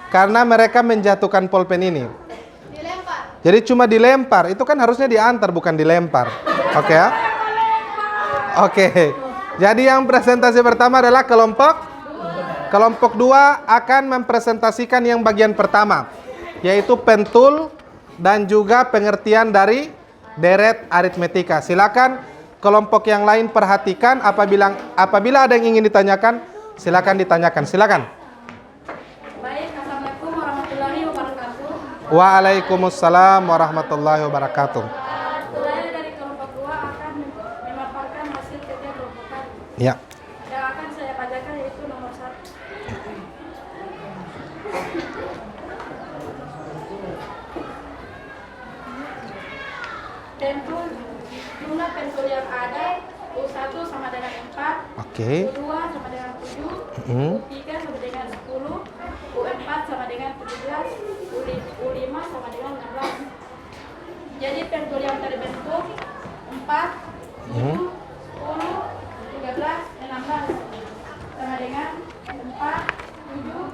Karena mereka menjatuhkan pulpen ini. Dilempar. Jadi cuma dilempar, itu kan harusnya diantar bukan dilempar. Oke ya? Oke. Jadi yang presentasi pertama adalah kelompok 2 akan mempresentasikan yang bagian pertama, yaitu pentul dan juga pengertian dari deret aritmetika. Silakan kelompok yang lain perhatikan, apabila ada yang ingin ditanyakan, silakan ditanyakan. Silakan. Baik, assalamualaikum warahmatullahi wabarakatuh. Waalaikumsalam warahmatullahi wabarakatuh. Saya dari kelompok 2 akan memaparkan hasil kerja kelompok kami. Ya. Yang akan saya bacakan yaitu nomor 1. Pentul, jumlah pentul yang ada U1 sama dengan 4, Oke. U2 sama dengan 7, Hmm. U3 sama dengan 10, U4 sama dengan 17, U5 sama dengan 16. Jadi pentul yang terbentuk 4, 7, 10, 13, 16 sama dengan 4, 7,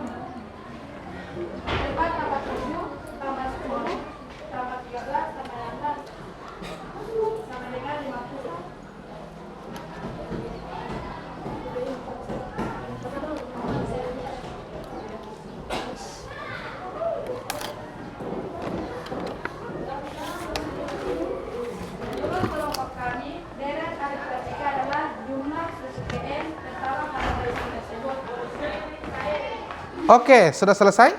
4 tambah 7 tambah 10 tambah 13 tambah 16 sama dengan 50. Menurut kelompok kami, deret aritmatika adalah jumlah PN tertara pada baris tersebut. Oke, sudah selesai?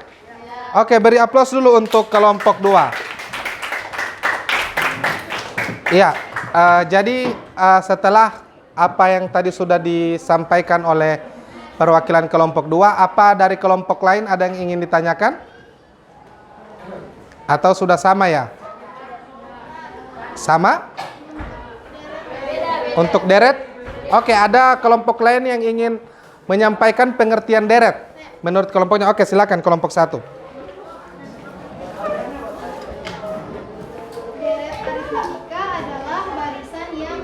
Oke, beri aplaus dulu untuk kelompok 2. Iya, jadi setelah apa yang tadi sudah disampaikan oleh perwakilan kelompok 2, apa dari kelompok lain ada yang ingin ditanyakan? Atau sudah sama ya? Sama? Untuk deret? Oke, ada kelompok lain yang ingin menyampaikan pengertian deret menurut kelompoknya. Oke, silakan kelompok 1. Deret aritmatika adalah barisan yang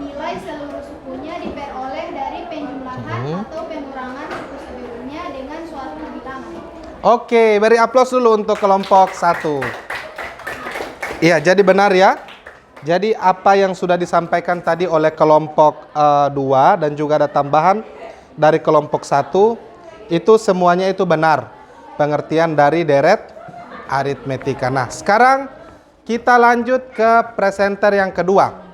nilai seluruh sukunya diperoleh dari penjumlahan atau pengurangan suku sebelumnya dengan suatu bilangan. Oke, beri aplaus dulu untuk kelompok 1. Iya, jadi benar ya. Jadi apa yang sudah disampaikan tadi oleh kelompok 2 dan juga ada tambahan dari kelompok 1, itu semuanya itu benar. Pengertian dari deret aritmetika. Nah, sekarang kita lanjut ke presenter yang kedua.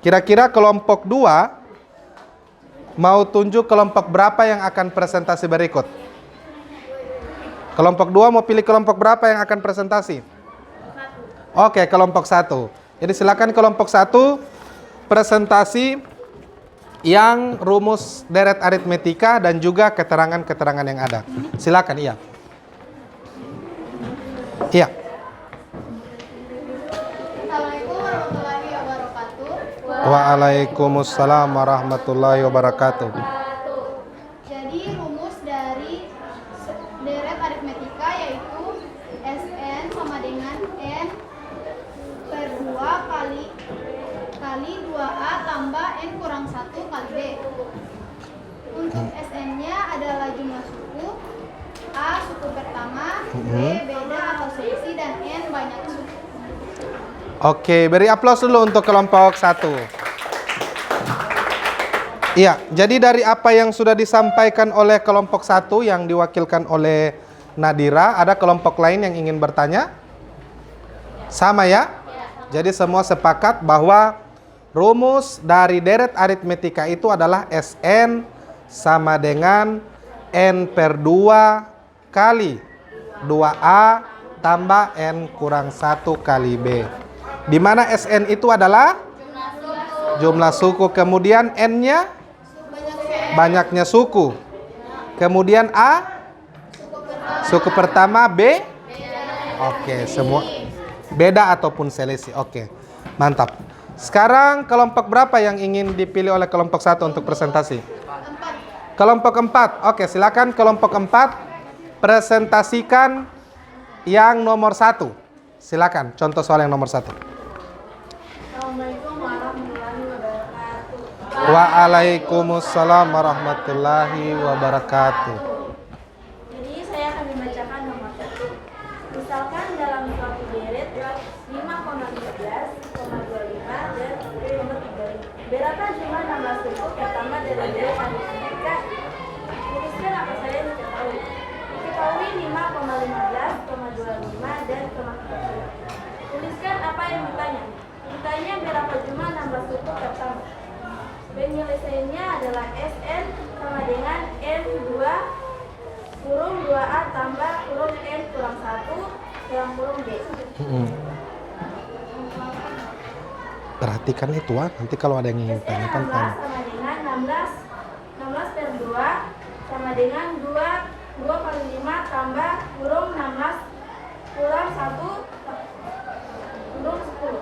Kira-kira kelompok 2 mau tunjuk kelompok berapa yang akan presentasi berikut? Kelompok 2 mau pilih kelompok berapa yang akan presentasi? Oke, kelompok 1. Jadi silakan kelompok 1 presentasi yang rumus deret aritmetika dan juga keterangan-keterangan yang ada. Silakan, iya. Iya. Assalamualaikum warahmatullahi wabarakatuh. Waalaikumsalam warahmatullahi wabarakatuh. Jadi rumus dari deret aritmetika yaitu Sn sama dengan N per 2 kali 2A tambah N kurang 1 kali B. Untuk Sn-nya adalah jumlah suku, A suku pertama, B beda atau selisih, dan N banyak suku. Oke, beri aplaus dulu untuk kelompok 1. Iya, jadi dari apa yang sudah disampaikan oleh kelompok 1 yang diwakilkan oleh Nadira, ada kelompok lain yang ingin bertanya? Sama ya? Jadi semua sepakat bahwa rumus dari deret aritmetika itu adalah Sn sama dengan N per 2 kali 2A tambah N kurang 1 kali B. Di mana Sn itu adalah jumlah suku, kemudian N-nya banyaknya suku. Kemudian A suku pertama, B oke, semua beda ataupun selisih. Oke, mantap. Sekarang kelompok berapa yang ingin dipilih oleh kelompok 1 untuk presentasi? Kelompok 4. Oke, silakan kelompok 4 presentasikan yang nomor 1. Silakan, contoh soal yang nomor 1. Assalamualaikum warahmatullahi wabarakatuh. Waalaikumsalam warahmatullahi wabarakatuh. Jadi saya akan membacakan nomor 1. Misalkan dalam suatu deret 5,15, 5,25 dan 5,35. Berapa jumlah 16 suku pertama dari deret aritmetika? Tuliskan apa saja yang diketahui. Diketahui 5,15, 5,25 dan 5,35. Tuliskan apa yang ditanya. Ditanya berapa jumlah 16 suku pertama. Penyelesaiannya adalah Sn sama dengan N2 kurung 2A tambah kurung N kurang 1 dalam kurung D. Perhatikan itu nanti kalau ada yang ingin SN tanyakan 16 tanya. sama dengan 16 per 2 sama dengan 2 kali 5 tambah kurung 16 kurang 1 kurung 10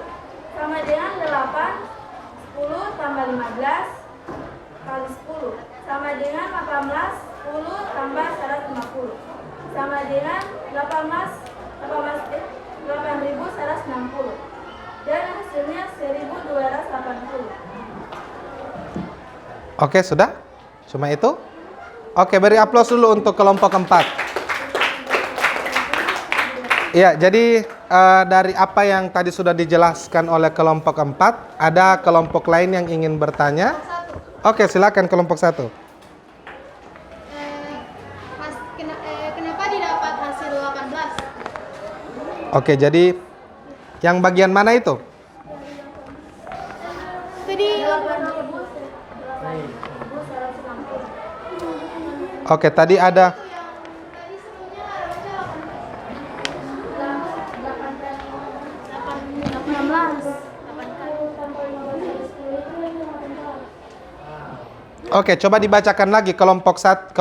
sama dengan 8 10 tambah 15 kali 10 sama dengan 18 10 tambah 150 sama dengan 8.160 dan hasilnya 1.280. Oke, sudah? Cuma itu? Oke, beri aplaus dulu untuk kelompok 4. Ya, jadi dari apa yang tadi sudah dijelaskan oleh kelompok 4, ada kelompok lain yang ingin bertanya? Oke, silakan kelompok 1. Kenapa didapat hasil 18? Oke, jadi yang bagian mana itu? Tadi Oke, tadi ada Oke, coba dibacakan lagi kelompok 4.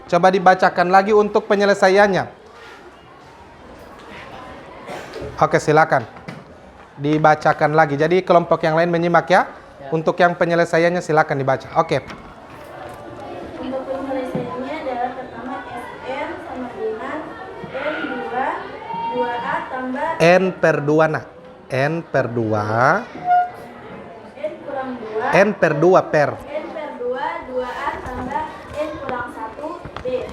Coba dibacakan lagi untuk penyelesaiannya. Oke, silakan. Dibacakan lagi. Jadi kelompok yang lain menyimak ya. Untuk yang penyelesaiannya silakan dibaca. Oke. Untuk penyelesaiannya adalah pertama SN sama dengan N2 2A tambah N per 2 nah. N per 2. N kurang 2 N per 2 per. N per 2 2A tambah N kurang 1 D.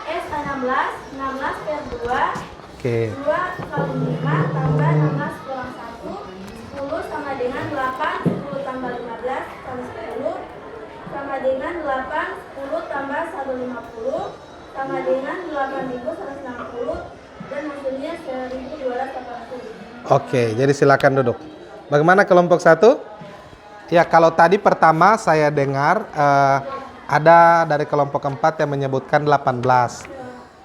S 16 per 2 Oke. 2 kali 5 tambah 16 kurang 1 10 sama dengan 8 10 tambah 15 kali 10 sama dengan 8 10 tambah 150 sama dengan 8.160 dan hasilnya 1.280. Oke, jadi silakan duduk. Bagaimana kelompok 1? Ya, kalau tadi pertama saya dengar ada dari kelompok 4 yang menyebutkan 18.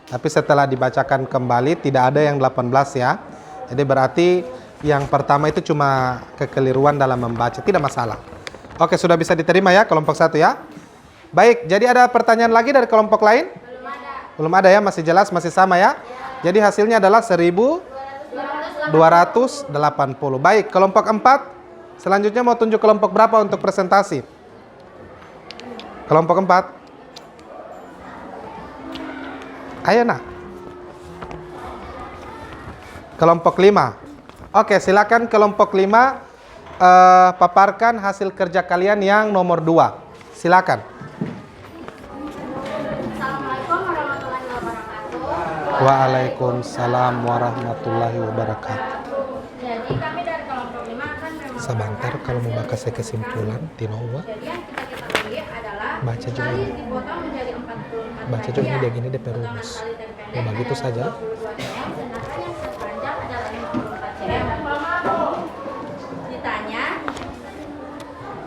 Tapi setelah dibacakan kembali tidak ada yang 18 ya. Jadi berarti yang pertama itu cuma kekeliruan dalam membaca, tidak masalah. Oke, sudah bisa diterima ya kelompok 1 ya. Baik, jadi ada pertanyaan lagi dari kelompok lain? Belum ada ya, masih jelas, masih sama ya. Jadi hasilnya adalah 1.280. Baik, kelompok 4. Selanjutnya mau tunjuk kelompok berapa untuk presentasi? Kelompok 4. Ayo nak. Kelompok 5. Oke, silakan kelompok 5 paparkan hasil kerja kalian yang nomor 2. Silakan. Assalamualaikum warahmatullahi wabarakatuh. Waalaikumsalam warahmatullahi wabarakatuh. Jadi kami dari kelompok 5 akan Sebentar kalau mau baca saya kesimpulan Tinowa. Jadi yang kita pilih adalah Baca juga. kali dipotong menjadi 44 Baca juga ini dia gini DP rumus. Ya begitu saja. Sedangkan yang terpanjang adalah 54 cm. Ditanya,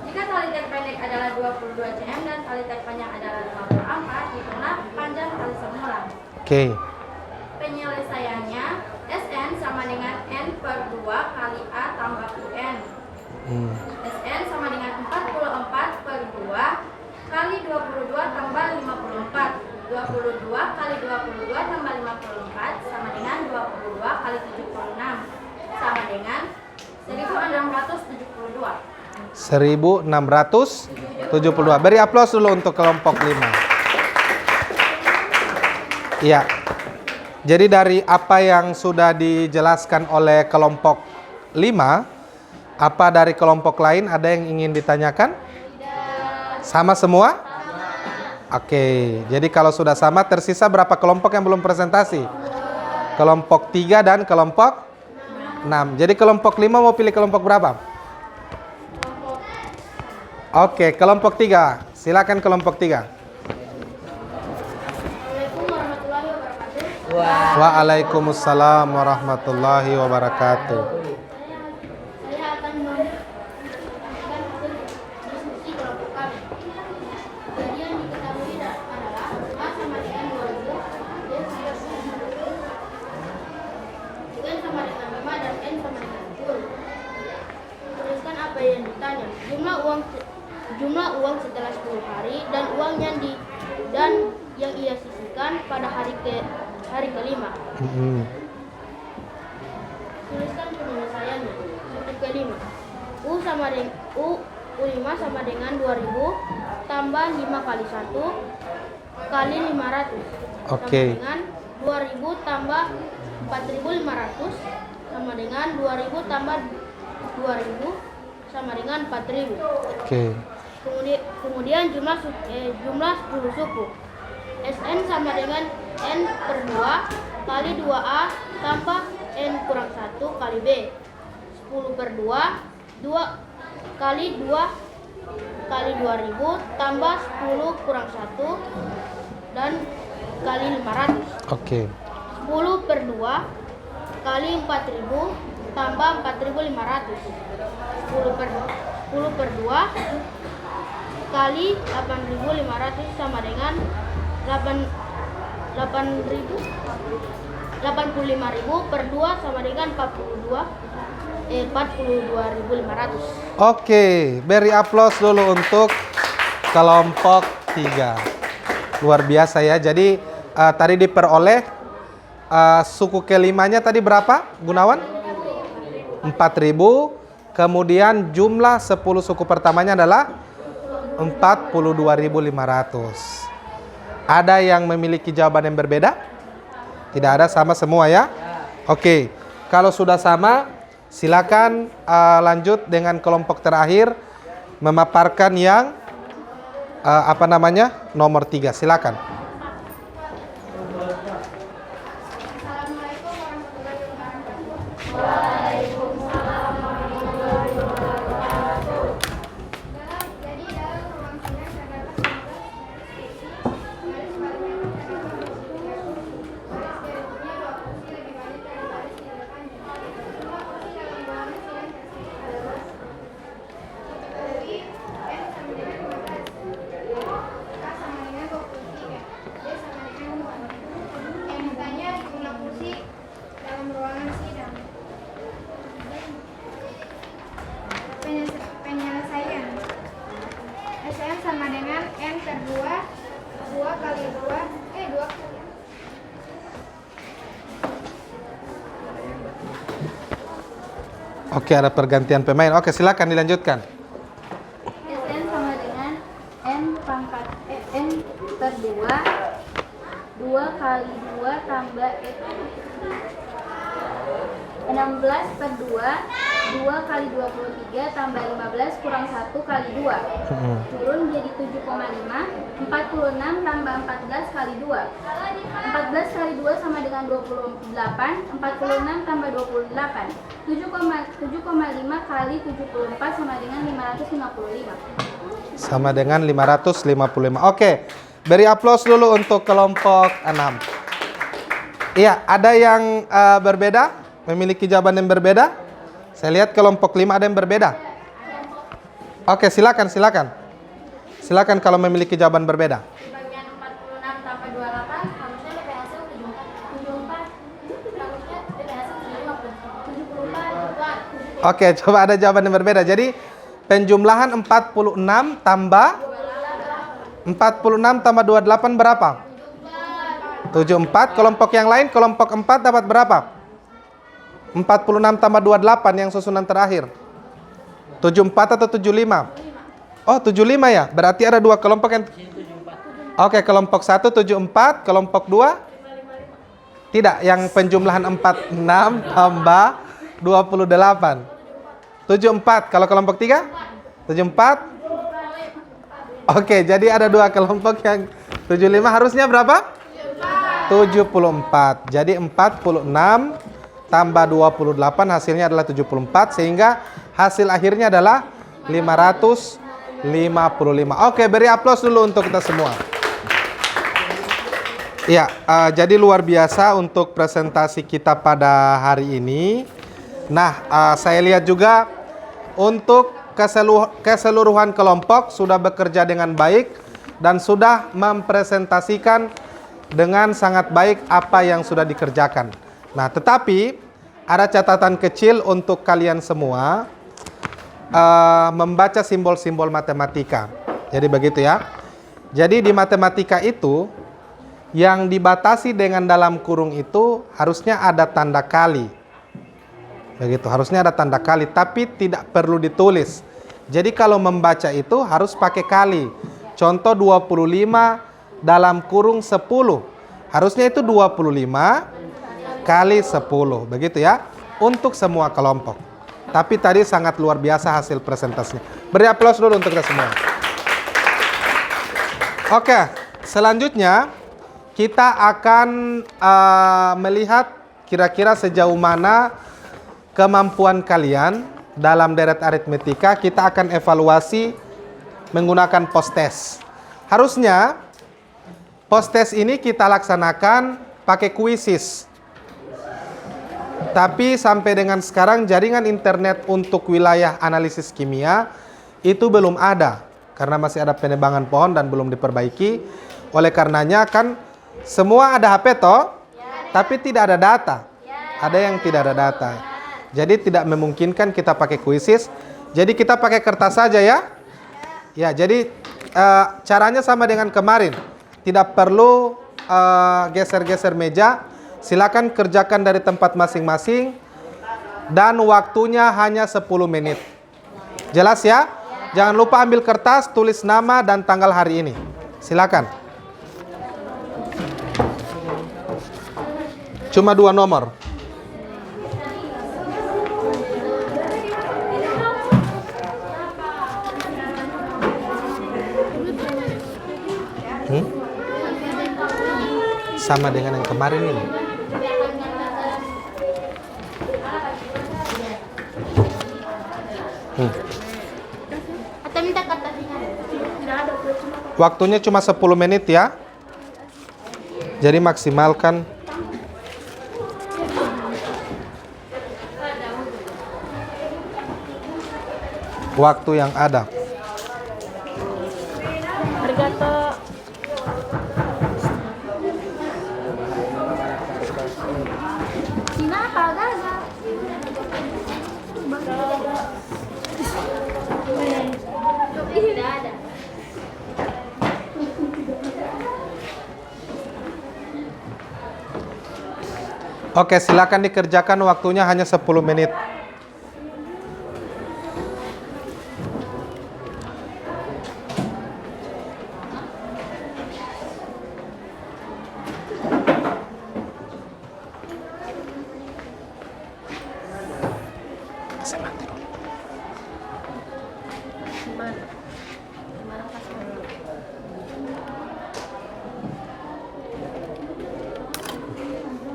jika tali terpendek adalah 22 cm dan tali terpanjang adalah 54, hitunglah panjang tali semula. Oke. Penyelesaiannya, SN sama dengan N per 2 kali A tambah UN. SN sama dengan 44 per 2 kali 22 tambah 54. 22 kali 22 tambah 54 sama dengan 22 kali 76 sama dengan 1672. 1672. Beri aplaus dulu untuk kelompok 5. Iya. Jadi dari apa yang sudah dijelaskan oleh kelompok 5, apa dari kelompok lain ada yang ingin ditanyakan? Sama semua? Oke, jadi kalau sudah sama tersisa berapa kelompok yang belum presentasi? Kelompok 3 dan kelompok 6. Jadi kelompok 5 mau pilih kelompok berapa? Oke, kelompok 3. Silakan kelompok 3. Waalaikumsalam warahmatullahi wabarakatuh. saya akan memperhatikan hasil diskusi kelompok kami. Jadi yang diketahui adalah A sama dengan jumlah uang setelah 10 hari dan uang yang ia sisihkan pada hari kelima. Tuliskan penyelesaiannya. Untuk kelima, U5 sama dengan 2000 tambah 5 kali 1 kali 500 Oke. sama dengan 2000 tambah 4500 sama dengan 2000 tambah 2000 sama dengan 4000. Oke. Kemudian jumlah 10 suku. Sn sama dengan N per 2 kali 2A tambah N kurang 1 kali B. 10 per 2 kali 2 kali 2000 tambah 10 kurang 1 dan kali 500. Oke. 10 per 2 kali 4000 tambah 4500. 10 per 2 kali 8500 sama dengan 85.000 per 2 sama dengan 42.500. Oke, beri aplaus dulu untuk kelompok 3. Luar biasa ya. Jadi tadi diperoleh suku kelimanya tadi berapa, Gunawan? 4.000. Kemudian jumlah 10 suku pertamanya adalah 42.500. Ada yang memiliki jawaban yang berbeda? Tidak ada, sama semua ya? Oke, kalau sudah sama, silakan lanjut dengan kelompok terakhir memaparkan yang nomor 3. Silakan. Assalamualaikum warahmatullahi wabarakatuh. Dalam ruang sidang terdapat 15 kursi. Baris paling atas ada 23 kursi. Baris berikutnya 2 kursi lebih banyak dari baris di depannya. Jumlah kursi dalam ruangan sidang tersebut adalah diketahui N sama dengan 15, K sama dengan 23, D sama dengan 2. Yang ditanya jumlah kursi dalam ruangan sidang. Penyelesaian. Sn sama dengan N per 2 kali 2 Oke, ada pergantian pemain. Oke, silakan dilanjutkan. Sn sama dengan N per 2 kali 2 tambah 16 per 2 kali 23 tambah 15 kurang 1 kali 2. Turun jadi 7,5. 46 tambah 14 kali 2. 14 kali 2 sama dengan 28. 46 tambah 28. 7,5 kali 74 sama dengan 555. Sama dengan 555. Oke, beri aplaus dulu untuk kelompok 6. Iya, ada yang berbeda? Memiliki jawaban yang berbeda? Saya lihat kelompok 5 ada yang berbeda. Oke, silakan. Silakan kalau memiliki jawaban berbeda. Bagian 46 tambah 28 harusnya DP hasil 74. Harusnya DP hasil 74. Oke, coba ada jawaban yang berbeda. Jadi penjumlahan 46 tambah 28 berapa? 74. Kelompok yang lain, kelompok 4 dapat berapa? 46 tambah 28 yang susunan terakhir. 74 atau 75? Oh, 75 ya? Berarti ada dua kelompok yang... Oke, kelompok 1 74, kelompok 2? Tidak, yang penjumlahan 46 tambah 28. 74, kalau kelompok 3? 74? Oke, jadi ada dua kelompok yang 75, harusnya berapa? 74. Jadi 46 tambah 28 hasilnya adalah 74, sehingga hasil akhirnya adalah 555. Oke, beri aplaus dulu untuk kita semua. Ya, jadi luar biasa untuk presentasi kita pada hari ini. Nah, saya lihat juga untuk keseluruhan kelompok sudah bekerja dengan baik dan sudah mempresentasikan dengan sangat baik apa yang sudah dikerjakan. Nah, tetapi ada catatan kecil untuk kalian semua. membaca simbol-simbol matematika. Jadi begitu ya. Jadi di matematika itu yang dibatasi dengan dalam kurung itu harusnya ada tanda kali. Begitu, harusnya ada tanda kali, tapi tidak perlu ditulis. Jadi kalau membaca itu harus pakai kali. Contoh 25 dalam kurung 10. Harusnya itu 25 kali 10. Begitu ya. Untuk semua kelompok. Tapi tadi sangat luar biasa hasil presentasinya. Beri aplaus dulu untuk kita semua. Oke, selanjutnya kita akan melihat kira-kira sejauh mana kemampuan kalian dalam deret aritmetika. Kita akan evaluasi menggunakan post test. Harusnya post test ini kita laksanakan pakai kuisis. Tapi sampai dengan sekarang jaringan internet untuk wilayah analisis kimia itu belum ada. Karena masih ada penebangan pohon dan belum diperbaiki. Oleh karenanya kan semua ada HP toh, tapi tidak ada data. Ada yang tidak ada data. Jadi tidak memungkinkan kita pakai kuisis. Jadi kita pakai kertas saja ya. Ya, jadi caranya sama dengan kemarin. Tidak perlu geser-geser meja. Silakan kerjakan dari tempat masing-masing. Dan waktunya hanya 10 menit. Jelas ya? Jangan lupa ambil kertas, tulis nama dan tanggal hari ini. Silakan. Cuma 2 nomor. Sama dengan yang kemarin ini. Atau minta kertasnya? Waktunya cuma 10 menit ya. Jadi maksimalkan. Waktu yang ada. Arigato. Tidak ada. Oke, silakan dikerjakan, waktunya hanya 10 menit.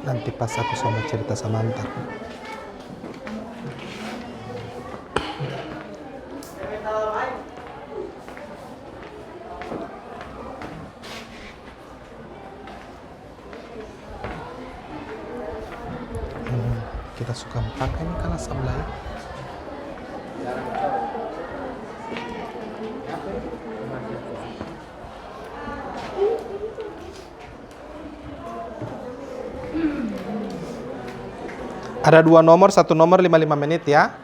Nanti pas aku sama cerita sama Antar. Kita suka pakai ini kalau sebelah. Ada 2 nomor, 1 nomor 55 menit ya.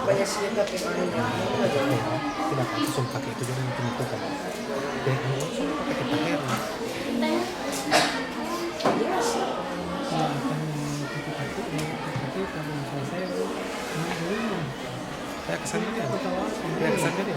Banyak sih tapi Tidak langsung pakai itu jangan tentukan. Langsung pakai kita herna. Saya kesannya dia. Saya kesannya dia.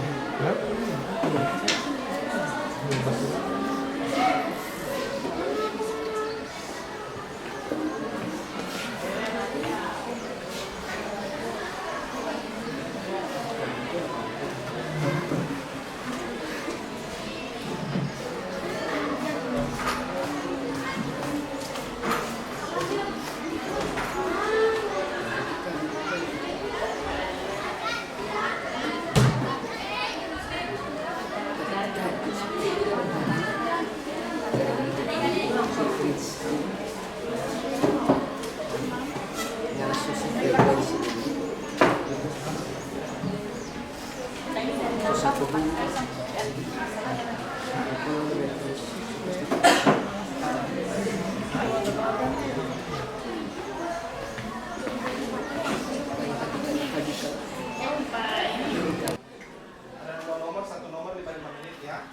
Satu nomor 5 menit ya.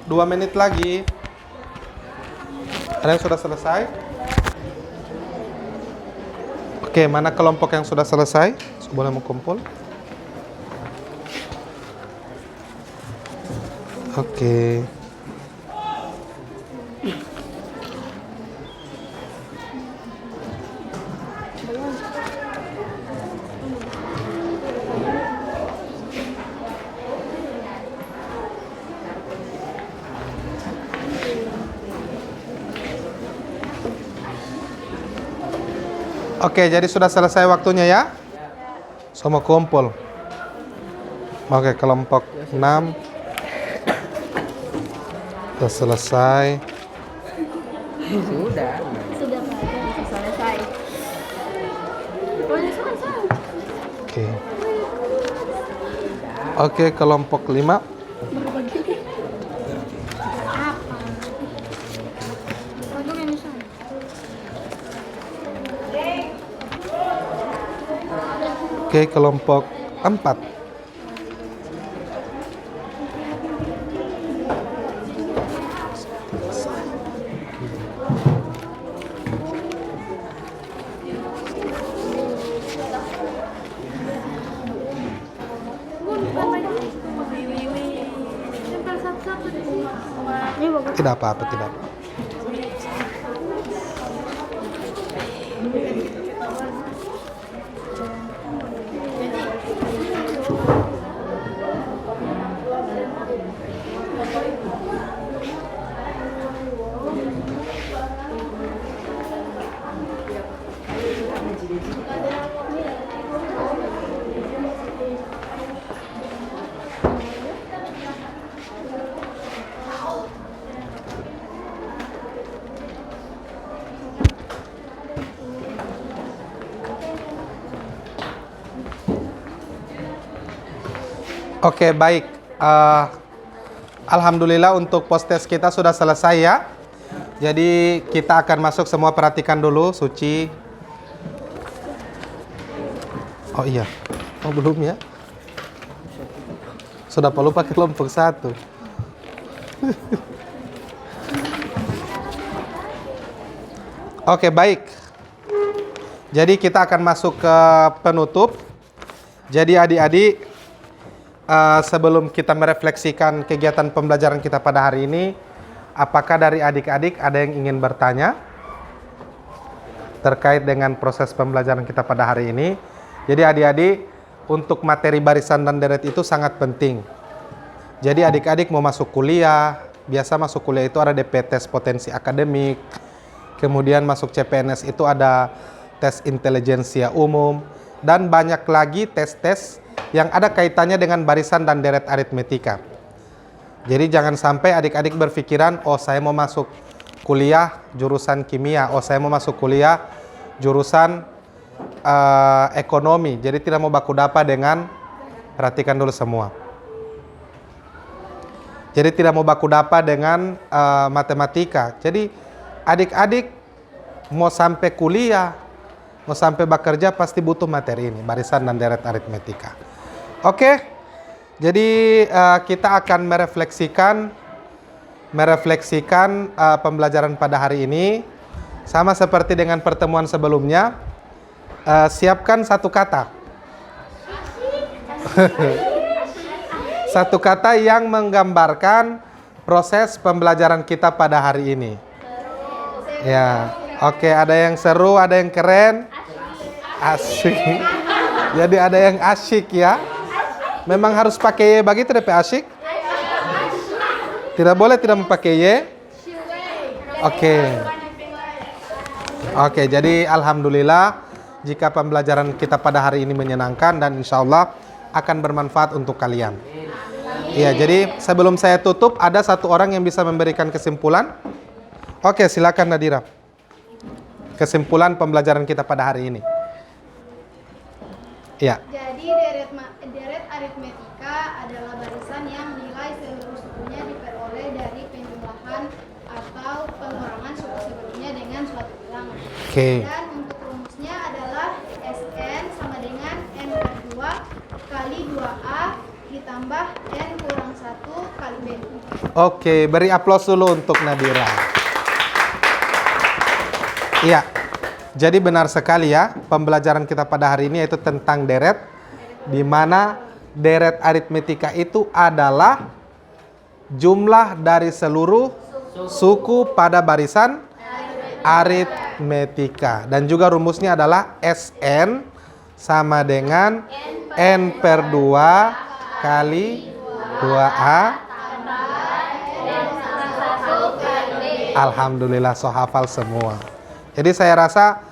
Dua menit lagi. Ada yang sudah selesai? Oke, mana kelompok yang sudah selesai? Boleh mengumpul. Oke. Oke, jadi sudah selesai waktunya ya? Semua kumpul. Oke, kelompok 6. Sudah selesai. Sudah. Sudah selesai. Udah selesai. Oke. Oke, kelompok 5. Oke, kelompok 4. Tidak apa-apa, tidak apa. Oke, baik. Alhamdulillah untuk post-test kita sudah selesai ya. Jadi kita akan masuk semua, perhatikan dulu, Suci. Oh iya. Oh belum ya. Sudah perlu pakai kelompok 1. Oke, baik. Jadi kita akan masuk ke penutup. Jadi adik-adik, sebelum kita merefleksikan kegiatan pembelajaran kita pada hari ini, apakah dari adik-adik ada yang ingin bertanya terkait dengan proses pembelajaran kita pada hari ini? Jadi adik-adik, untuk materi barisan dan deret itu sangat penting. Jadi adik-adik mau masuk kuliah, biasa masuk kuliah itu ada DP tes potensi akademik, kemudian masuk CPNS itu ada tes intelijensia umum, dan banyak lagi tes-tes yang ada kaitannya dengan barisan dan deret aritmetika. Jadi jangan sampai adik-adik berpikiran, oh saya mau masuk kuliah jurusan kimia, oh saya mau masuk kuliah jurusan ekonomi, jadi tidak mau baku dapa dengan, perhatikan dulu semua. Jadi tidak mau baku dapa dengan matematika. Jadi adik-adik mau sampai kuliah, mau sampai bekerja pasti butuh materi ini, barisan dan deret aritmetika. Oke, jadi kita akan merefleksikan pembelajaran pada hari ini. Sama seperti dengan pertemuan sebelumnya, siapkan satu kata. Satu kata yang menggambarkan proses pembelajaran kita pada hari ini. Ya, oke, ada yang seru, ada yang keren. Asik. Jadi ada yang asyik ya. Memang harus pakai Y begitu DP asyik? Tidak boleh tidak memakai Y? Oke. Oke, jadi alhamdulillah jika pembelajaran kita pada hari ini menyenangkan dan insya Allah akan bermanfaat untuk kalian. Iya, jadi sebelum saya tutup ada satu orang yang bisa memberikan kesimpulan. Oke, silakan Nadira. Kesimpulan pembelajaran kita pada hari ini. Iya. Jadi deret aritmetika adalah barisan yang nilai seluruh sukunya diperoleh dari penjumlahan atau pengurangan suku sebelumnya dengan suatu bilangan. Oke. Dan untuk rumusnya adalah Sn sama dengan N per 2 kali 2A ditambah N kurang 1 kali B. Oke, beri aplaus dulu untuk Nadira. Iya. Jadi benar sekali ya, pembelajaran kita pada hari ini yaitu tentang deret, di mana deret aritmetika itu adalah jumlah dari seluruh suku pada barisan aritmetika. Dan juga rumusnya adalah Sn sama dengan N per 2 kali 2A. Alhamdulillah, so hafal semua. Jadi saya rasa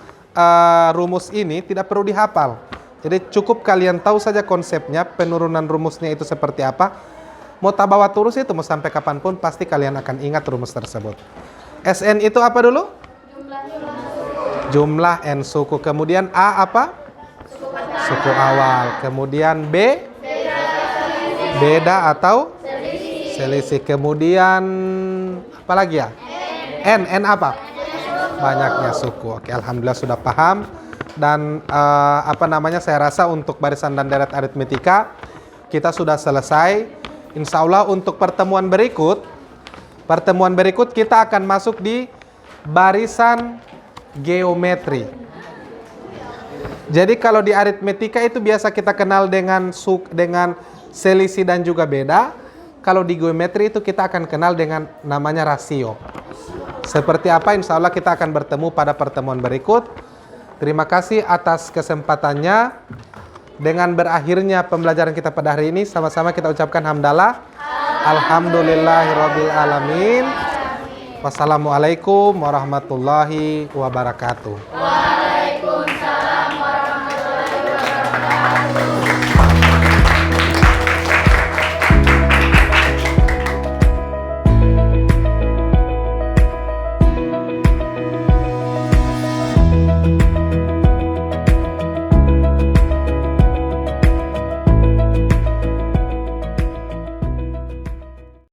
rumus ini tidak perlu dihafal. Jadi cukup kalian tahu saja konsepnya, penurunan rumusnya itu seperti apa. Mau tabawa terus itu, mau sampai kapanpun pasti kalian akan ingat rumus tersebut. SN itu apa dulu? Jumlah N suku. Kemudian A apa? Suku awal. Kemudian B? Beda atau? Selisih. Kemudian apa lagi ya? N apa? Banyaknya suku. Oke, alhamdulillah sudah paham. Dan saya rasa untuk barisan dan deret aritmetika kita sudah selesai. Insya Allah untuk pertemuan berikut kita akan masuk di barisan geometri. Jadi kalau di aritmetika itu biasa kita kenal dengan selisih dan juga beda. Kalau di geometri itu kita akan kenal dengan namanya rasio. Seperti apa, insya Allah kita akan bertemu pada pertemuan berikut. Terima kasih atas kesempatannya. Dengan berakhirnya pembelajaran kita pada hari ini, sama-sama kita ucapkan hamdalah. Alhamdulillahirabbil alamin. Wassalamualaikum warahmatullahi wabarakatuh.